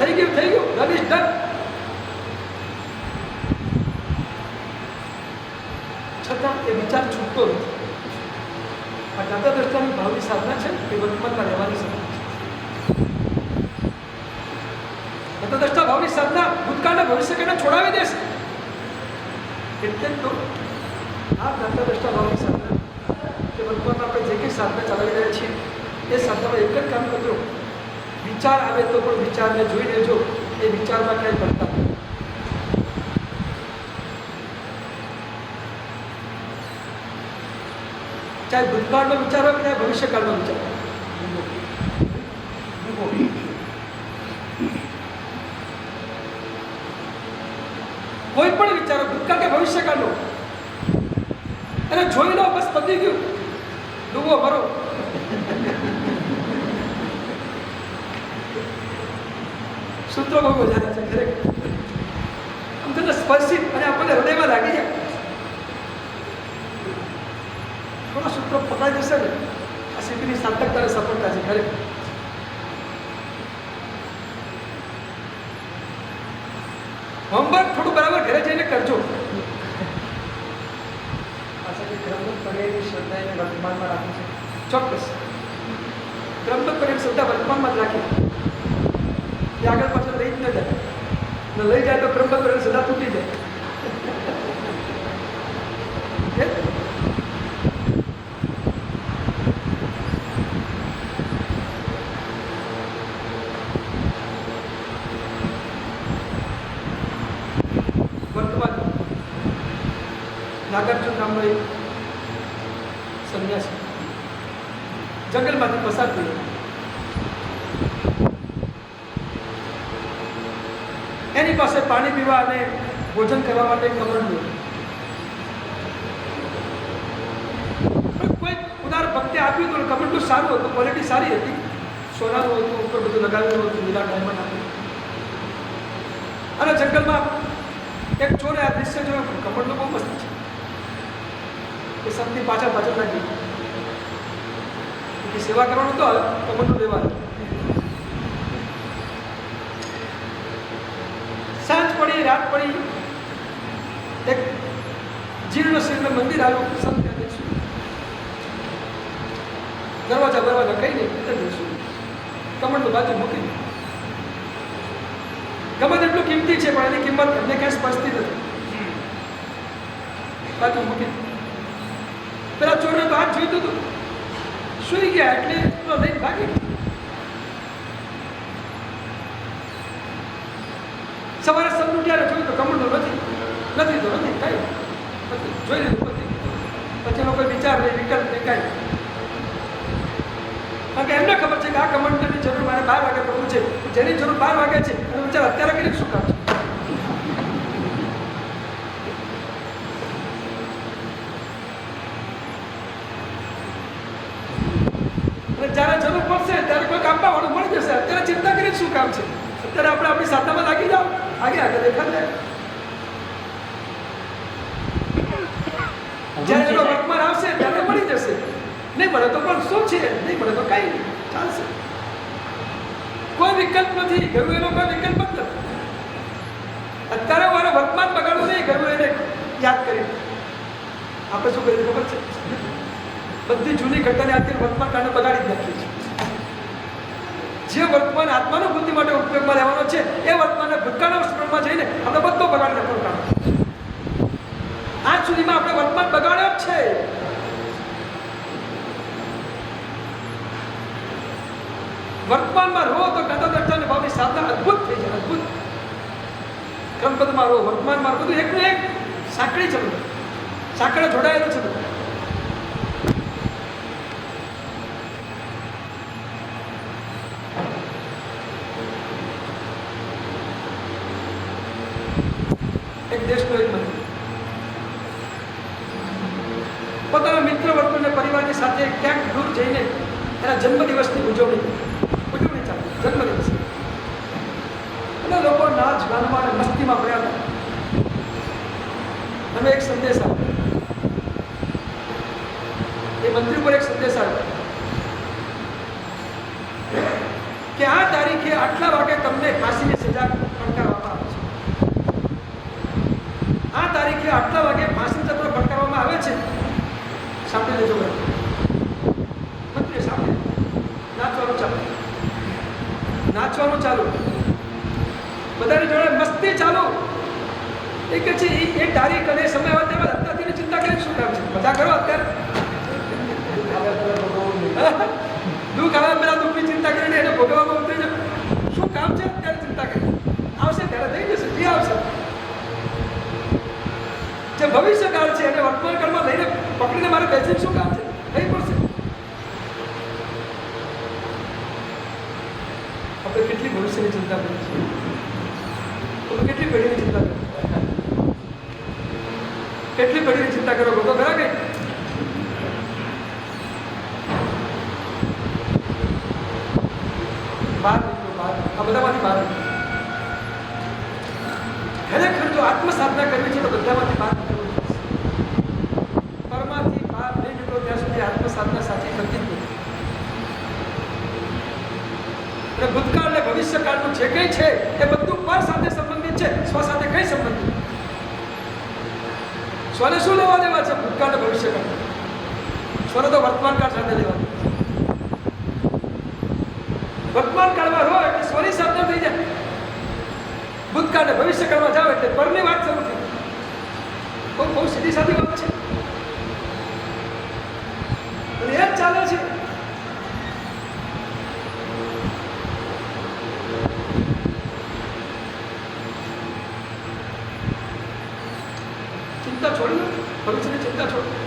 થઈ ગયું ડન ઇઝ ડન. છતાં એ વિચાર છૂટતો નથી. આ દાદા દ્રષ્ટાની ભાવની સાધના છે એ વર્તમાનમાં રહેવાની સાધના છે. તટસ્થ ભાવની સાધના ભૂતકાળના ભવિષ્યને છોડાવી દેશે. એટલે તો આ તટસ્થ ભાવની સાધના કે વર્તમાનમાં આપણે જે કંઈ સાધના ચલાવી રહ્યા છીએ એ સાધનામાં એક જ કામ કરજો, વિચાર આવે તો પણ વિચારને જોઈ લેજો, એ વિચારમાં ક્યાંય પડતા નથી. ચાહે ભૂતકાળનો વિચાર હોય કે ચાહે ભવિષ્યકાળનો વિચાર હોય. કોઈ પણ વિચારો ભૂતકાળ કે ભવિષ્યકાળનો અને જોઈ લો, બસ પતી ગયું, ડૂબો ભરો. સૂત્રો બહુ મજાના છે ખરેખર. આમ તમને સ્પર્શિત અને આપણને હૃદયમાં લાગી જાય. થોડા સૂત્રો પકડાઈ જશે ને, આ સિદ્ધિની સાર્થકતાને સફળતા છે ખરેખર. હોમવર્ક થોડું બરાબર ઘરે જઈને કરજો. વર્તમાનમાં રાખવું છે ચોક્કસ. ક્રમબદ્ધ કરીને શ્રદ્ધા વર્તમાનમાં જ રાખી, એ આગળ પાછળ લઈ જ ન જાય. ને લઈ જાય તો ક્રમબદ્ધ કરીને શ્રદ્ધા તૂટી જાય. નાગાર્જુન નામનો એક સંન્યાસી જંગલમાંથી પસાર થયો. એની પાસે પાણી પીવા અને ભોજન કરવા માટે કમંડલું. કોઈ ઉદાર ભક્તિ આપ્યું હતું, કમંડલું સારું હતું, ક્વોલિટી સારી હતી, સોનાનું હતું, ઉપર બધું લગાવેલું હતું, હીરા ડાયમંડ આપ્યું. અને જંગલમાં એક ચોરે આ દૃશ્ય જોયું, કમંડલું બહુ મસ્ત છે. એ સૌથી પાછળ લાગી કે સેવા કરવાનું તો કમંડલું લેવાનું. સાંજ પડી, રાત પડી, એક જીર્ણ શીર્ણ મંદિર આવ્યું. સંત જઈશું, દરવાજા કઈ નહીં, અંદર જઈશું. કમંડલું બાજુ મૂકી દે. ગમે તેટલું કિંમતી છે પણ એની કિંમત એમને ક્યાંય સ્પર્શતી નથી. બાજુ મૂકી પેલા ચોરને તો હાથ જોઈતું હતું, સુઈ ગયા એટલે લઈને ભાગી. સવારે સૌનું ત્યારે જોયું તો કમંડલું નથી તો નથી કઈ જોઈ લીધું પછી એનો કોઈ વિચાર નહીં, વિકલ્પ નહીં, કાંઈ. કારણ કે એમને ખબર છે કે આ કમંડલની જરૂર મારે 12 વાગે કરવું છે, જેની જરૂર 12 વાગે છે અને વિચાર અત્યારે કરીને શું કામ છે. જ્યારે જરૂર પડશે ત્યારે કોઈ કામમાં વાળું મળી જશે. અત્યારે ચિંતા કરીને શું કામ છે? અત્યારે આપણે આપણી સાધનામાં લાગી જાઓ, આગળ દેખાશે. જ્યારે એનો વર્તમાન આવશે ત્યારે મળી જશે. નહીં મળે તો પણ શું છે, નહીં મળે તો કઈ નહીં, ચાલશે. કોઈ વિકલ્પ નથી, ગયું એનો કોઈ વિકલ્પ જ નથી. અત્યારે મારે વર્તમાન બગાડવું નહીં, ગયું એને યાદ કરી. આપણે શું કરીએ ખબર છે? બધી જૂની ઘટનાને અત્યારે વર્તમાન કાળને બગાડી જ નાખીએ છીએ. જે વર્તમાન આત્માનો બુદ્ધિ માટે ઉપયોગમાં લેવાનો છે એ વર્તમાનના ભૂતકાળના સ્મરણમાં જઈને આપણે બધો બગાડી નાખવાનો કામ. આજ સુધીમાં આપણે વર્તમાન બગાડ્યો જ છે. વર્તમાનમાં રહો તો ગતદર્શન ભાવની સાધના અદભુત થઈ જાય, અદભુત. ક્રમબદ્ધમાં રહો, વર્તમાનમાં રહો, બધું એકનું એક સાંકળી છે, બધું સાંકળે જોડાયેલું છે બધું. એક દેશનો એક મંત્રી પોતાના મિત્ર વર્તુળ અને પરિવારની સાથે ક્યાંક દૂર જઈને એના જન્મદિવસની ઉજવણી ચાલી. જન્મદિવસ અને લોકો નાચ ગાનમાં અને મસ્તીમાં પડ્યા હતા. અને એક સંદેશ આવ્યો, એ મંત્રી પર એક સંદેશ આવ્યો કે આ તારીખે આટલા વાગે તમને ફાંસીની સજા ફટકારવામાં આવે છે. આ તારીખે આટલા વાગે ફાંસી ચક્ર ફટકારવામાં આવે છે. સાંભળી લેજો. મંત્રીએ સાંભળી, નાચવાનું ચાલુ. બધાની જોડે મસ્તી ચાલુ. એ કે છે એ તારીખ અને સમય આવે તેમાં અત્યારથી ચિંતા કરીને શું કામ છે? મજા કરો અત્યારે. દુઃખ આવે પેલા દુઃખની ચિંતા કરીને એને ભોગવવામાં ઉતરી જાય. શું કામ છે અત્યારે ચિંતા કરી? આવશે ત્યારે થઈ જશે, જે આવશે. જે ભવિષ્યકાળ છે એને વર્તમાન કાળમાં લઈને પકડીને મારે બેસીને શું કામ છે? થઈ પડશે. આપણે કેટલી ભવિષ્યની ચિંતા કરીએ છીએ, તમે કેટલી પેઢીની ચિંતા કરો, કેટલી પેઢીની ચિંતા કરો તો ખરા કઈ? બહાર નીકળો, બહાર આ બધામાંથી બહાર નીકળો. ખરેખર જો આત્મસાધના કરવી છે તો બધામાંથી બહાર નીકળવું પડશે. પરમાથી બહાર નહીં નીકળો ત્યાં સુધી આત્મસાધના સાચી થતી જ નથી. અને ભૂતકાળ અને ભવિષ્યકાળનું જે કંઈ છે એ બધું પર સાથે સંબંધિત છે, સ્વ સાથે કઈ સંબંધિત? સ્વને શું લેવા દેવા છે ભૂતકાળ અને ભવિષ્યકાળ? સ્વને તો વર્તમાન કાળ સાથે લેવા દેવા. વર્તમાન કાળમાં રહો એટલે સ્વની સાધના થઈ જાય. ભૂતકાળ અને ભવિષ્યકાળમાં જાઓ એટલે પરની વાત શરૂ થઈ. બહુ સીધી સાધી વાત છે અને એ જ ચાલે છે. ચિંતા છોડી દો, ભવિષ્યની ચિંતા છોડી દો,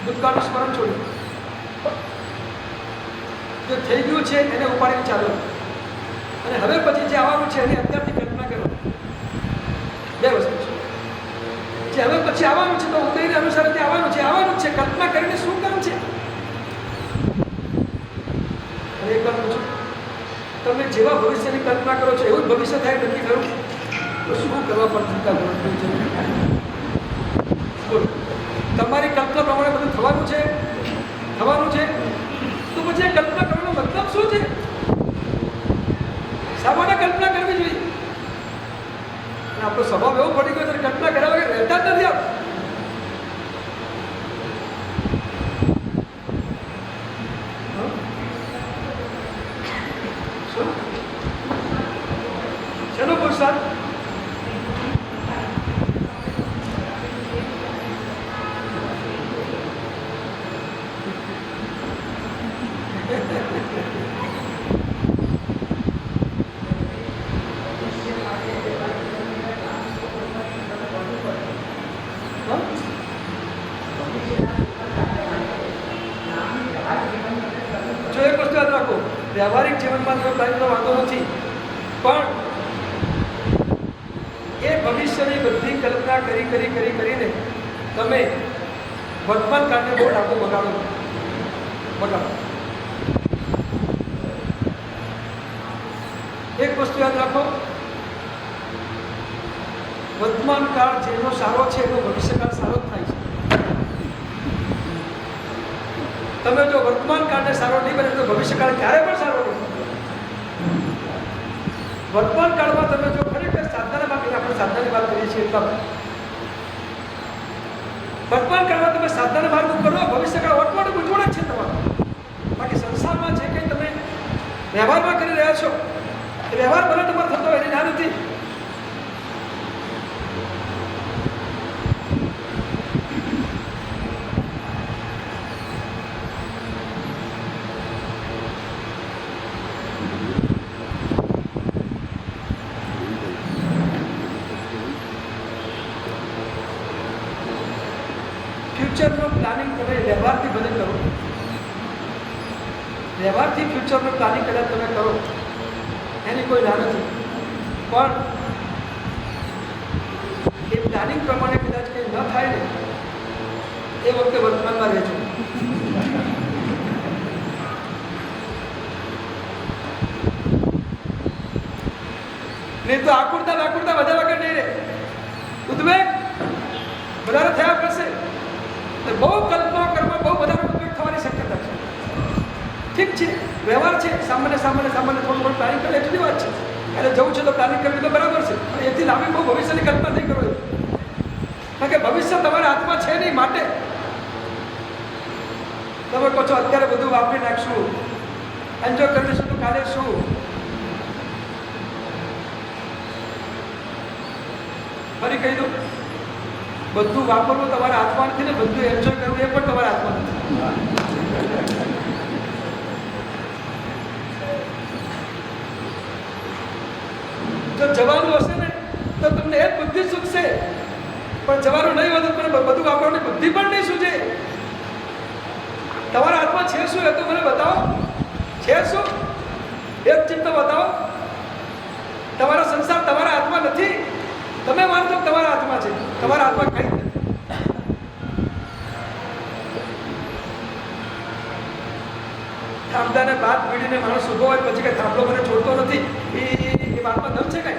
ભૂતકાળનું સ્મરણ છોડી દો. જે થઈ ગયું છે એને ઉપાડીને ચાલો અને હવે પછી જે આવવાનું છે એની અત્યારથી કલ્પના કરો. બે વસ્તુ છે. જે હવે પછી આવવાનું છે તો ઉદયને અનુસાર જે આવવાનું છે કલ્પના કરીને શું કામ છે? અને એક વાત પૂછું, તમે જેવા ભવિષ્યની કલ્પના કરો છો એવું જ ભવિષ્ય થાય નક્કી કરો તો શું કરવા પર ચિંતા કરો? બોલો, તમારી કલ્પના પ્રમાણે બધું થવાનું છે તો પછી એ કલ્પના કરવાનો મતલબ શું છે? સામાન્ય કલ્પના કરવી જોઈએ. અને આપણો સ્વભાવ એવો પડી ગયો છે કલ્પના કર્યા વગર રહેતા જ નથી. શું શેનો પુરુષાર્થ? વ્યવહારિક જીવનમાં જો ટાઈમનો વાંધો નથી, પણ એ ભવિષ્યની બધી કલ્પના કરીને તમે વર્તમાન કાળને બહુ ડાકું બગાડો. એક વસ્તુ યાદ રાખો, વર્તમાન કાળ જેનો સારો છે એનો ભવિષ્યકાળ સારો જ થાય છે. તમે જો વર્તમાન કાળને સારો નહીં બને તો ભવિષ્યકાળ ક્યારે પણ સારો નહીં. વર્તમાન કાળમાં તમે જો ખરેખર સાધનાની વાત કરીએ, આપણે સાધનાની વાત કરીએ છીએ એટલા વર્તમાન કાળમાં તમે સાધનાના માર્ગ ઉપર કરો, ભવિષ્યકાળ વર્તમાન ગુંચવણ જ છે તમારો. બાકી સંસારમાં જે કંઈ તમે વ્યવહારમાં કરી રહ્યા છો એ વ્યવહાર ભલે તમારો થતો હોય એની ના નથી. ફ્યુચરનું પ્લાનિંગ તમે વ્યવહારથી ભલે કરો, વ્યવહારથી ફ્યુચરનું પ્લાનિંગ કદાચ તમે કરો એની કોઈ ના નથી, પણ એ પ્લાનિંગ પ્રમાણે કદાચ કંઈ ન થાય ને એ વખતે વર્તમાનમાં રહેજો. નહીં તો આકુરતા વધારે વગર નહીં રહે, ઉદ્વેગ વધારે થયા કરશે. બહુ કલ્પના કરવા બહુ વધારે ઉદ્વેગ થવાની શક્યતા છે. ઠીક છે, વ્યવહાર છે, સામાન્ય થોડું પ્લાનિંગ કરે એટલી વાત છે. એટલે જવું છે તો પ્લાનિંગ કરવી તો બરાબર છે, પણ એથી લાંબી બહુ ભવિષ્યની કલ્પના નહીં કરો. કારણ કે ભવિષ્ય તમારા હાથમાં છે નહીં. માટે તમે કહો છો અત્યારે બધું વાપરી નાખશું, એન્જોય કરી લઈશું તો કાલે શું? ફરી કહી દઉં, બધું વાપરવું તમારા હાથમાં નથી ને બધું એન્જોય કરવું એ પણ તમારા હાથમાં નથી. જો જવાનું હશે ને તો તમને એ બુદ્ધિ સૂચશે, પણ જવાનું નહીં હોય તો તમને બધું વાપરવાની બુદ્ધિ પણ નહીં સૂચે. તમારા હાથમાં છે શું એ તો મને બતાવો. છે શું? એક ચિત્ત બતાવો. તમારો સંસાર તમારા હાથમાં નથી. તમે માનો છો તમારા હાથમાં છે, તમારા હાથમાં કંઈ નથી. થાંભલાને બાદ પીડીને માણસ ઊભો હોય પછી કે થાંભલો મને છોડતો નથી, એ વાતમાં દમ છે કઈ?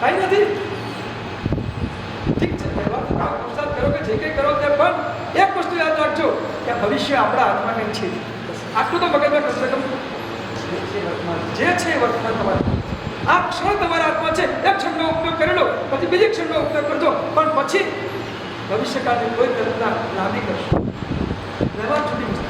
કઈ નથી. ઠીક છે, પુરસાદ કરો કે જે કંઈ કરો તે પણ એક વસ્તુ યાદ રાખજો કે આ ભવિષ્ય આપણા હાથમાં કંઈ છે. આટલું તો મગજમાં કમસે કમ જે છે એ વર્તમાન તમારા, આ ક્ષણ તમારા હાથમાં છે. એક ક્ષણનો ઉપયોગ કરી લો, પછી બીજી ક્ષણનો ઉપયોગ કરજો, પણ પછી ભવિષ્યકાળની કોઈ કલ્પના લાંબી કરશો. વ્યવહાર છૂટી જશે.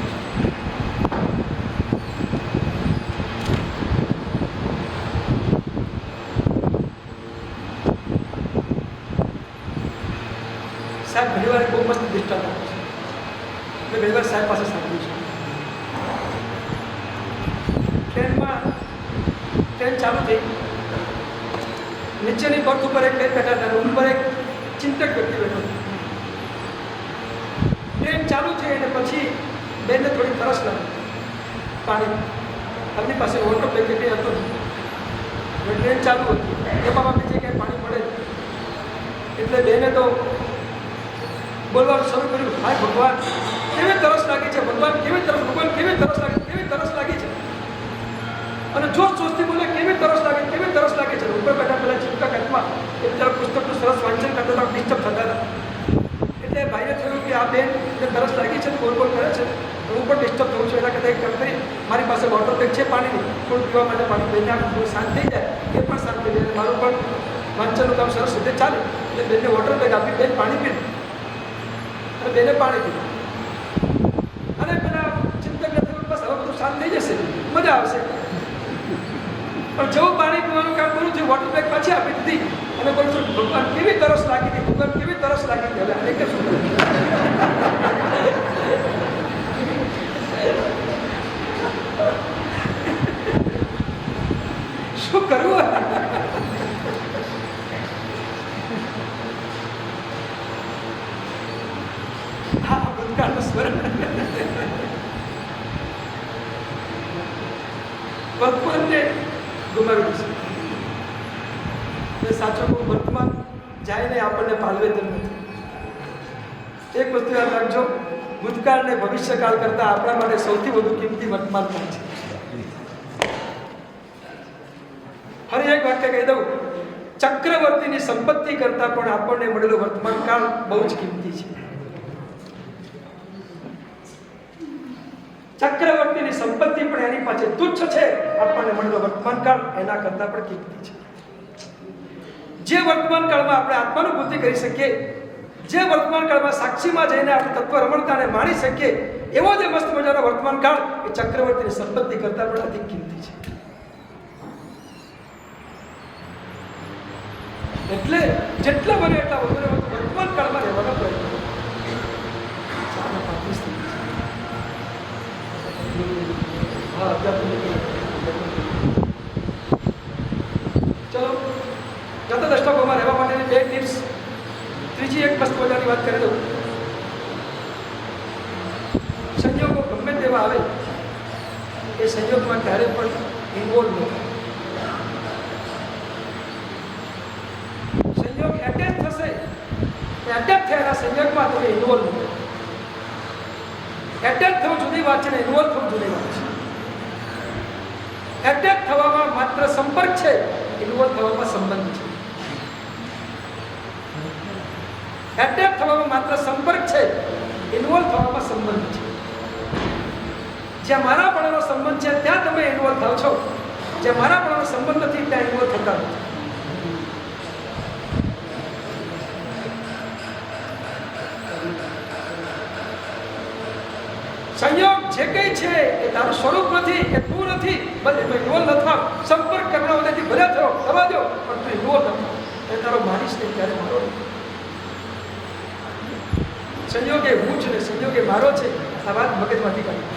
સાહેબ ઘણી વાર બહુ મસ્ત દૃષ્ટાંત આપે છે. મેં ઘણી વાર સાહેબ પાસે સાંભળ્યું છે. ટ્રેન ચાલુ થઈ, નીચેની બર્થ ઉપર એક બેન બેઠા હતા, ઉપર એક ચિંતક વ્યક્તિ બેઠો. ટ્રેન ચાલુ થઈ અને પછી બેનને થોડી તરસ લાગી પાણી. એમની પાસે વોટર બેગ કંઈ હતું નહીં. ટ્રેન ચાલુ હતી, એ બાબા બીજે ક્યાંય પાણી મળે એટલે બેને તો બોલવાનું શરૂ કર્યું, હાય ભગવાન કેવી તરસ લાગી છે, ભગવાન કેવી તરસ, ભગવાન કેવી તરસ લાગી, કેવી તરસ લાગી છે. અને જોશ જોશથી બોલે કેવી તરસ લાગે, કેવી તરસ લાગે છે. ઉપર બેઠા પેલા ચિંતક હાથમાં એ બધા પુસ્તકનું સરસ વાંચન કરતા હતા, ડિસ્ટર્બ થતા હતા. એટલે ભાઈને થયું કે આ બેન તરસ લાગી છે, બોલ બોલ કરે છે, હું પણ ડિસ્ટર્બ થઉં છું. એના કરતાં એક કામ કરી, મારી પાસે વોટર બેગ છે પાણીની, થોડું પીવા માટે પાણી બેનને થોડું શાંત થઈ જાય, એ પણ શાંત થઈ જાય, મારું પણ વાંચનનું કામ સરસ રીતે ચાલે. એટલે બેનને વોટર બેગ આપી, બેન પાણી પીધું અને બેને પાણી પીધું. અને પેલા ચિંતકને થયું બસ હવે બધું શાંત થઈ જશે, મજા આવશે. પણ જેવું પાણી પીવાનું કામ કર્યું છે, વોટર બેગ પાછી આપી દીધી અને બોલું છું ભગવાન કેવી તરસ લાગી હતી, ભગવાન કેવી તરસ લાગી હતી. હવે આને કે શું કરવું? શું કરવું? હા, ભૂતકાળનું સ્મરણ. વર્તમાનને ગુમાવી છે. સાચો કહું, વર્તમાન જાય ને આપણને પાલવે તેમ નથી. એક વસ્તુ યાદ રાખજો, ભૂતકાળ ને ભવિષ્યકાળ કરતા આપણા માટે સૌથી વધુ કિંમતી વર્તમાન કાળ છે. ફરી એક વાક્ય કહી દઉં, ચક્રવર્તીની સંપત્તિ કરતા પણ આપણને મળેલો વર્તમાન કાળ બહુ જ કિંમતી છે. ચક્રવર્તીની સંપત્તિ પણ એની પાસે તુચ્છ છે, આપણને મળેલો વર્તમાન કાળ એના કરતા પણ કિંમતી છે. જે વર્તમાન કાળમાં આપણે આત્માનુભૂતિ કરી શકીએ, જે વર્તમાન કાળમાં સાક્ષીમાં જઈને આપણે તત્વ રમણતાને માણી શકીએ, એવો જે મસ્ત મજાનો વર્તમાન કાળ એ ચક્રવર્તીની સંપત્તિ કરતા પણ અધિક કિંમતી છે. એટલે જેટલા બને એટલા વધારે વર્તમાન કાળમાં રહેવાનો પ્રયત્ન કરો. ચલો, જતા દષ્ટકોમાં રહેવા માટેની બે ટિપ્સ. ત્રીજી એક મસ્ત મજાની વાત કરી દઉં. સંયોગો ગમે તેવા આવે એ સંયોગમાં ક્યારેય પણ ઇન્વોલ્વ ન થાય. સંયોગ એટેચ થશે, એટેચ થયેલા સંયોગમાં તમે ઇન્વોલ્વ ન થાય. એટેચ થવું જુદી વાત છે ને ઇન્વોલ્વ થવું જુદી વાત છે. એટેચ થવામાં માત્ર સંપર્ક છે, ઇન્વોલ્વ થવામાં સંબંધ છે. એટેચ થવામાં માત્ર સંપર્ક છે, ઇન્વોલ્વ થવામાં સંબંધ છે. જ્યાં મારાપણાનો સંબંધ છે ત્યાં તમે ઇન્વોલ્વ થાવ છો, જ્યાં મારાપણાનો સંબંધ નથી ત્યાં ઇન્વોલ્વ થતા નથી. જે કંઈ છે એ તારું સ્વરૂપ નથી, એ તું નથી, બસ એમાં ડોલ ન થાવ. સંપર્ક કરનાર નથી ભલે થયો થવા દો, પણ તું ડોલ ન થાવ. એ તારો માનીશ નહીં ત્યારે મારો નહીં. સંયોગે હું છું ને સંયોગે મારો છે, આ વાત મગજમાંથી કાઢી.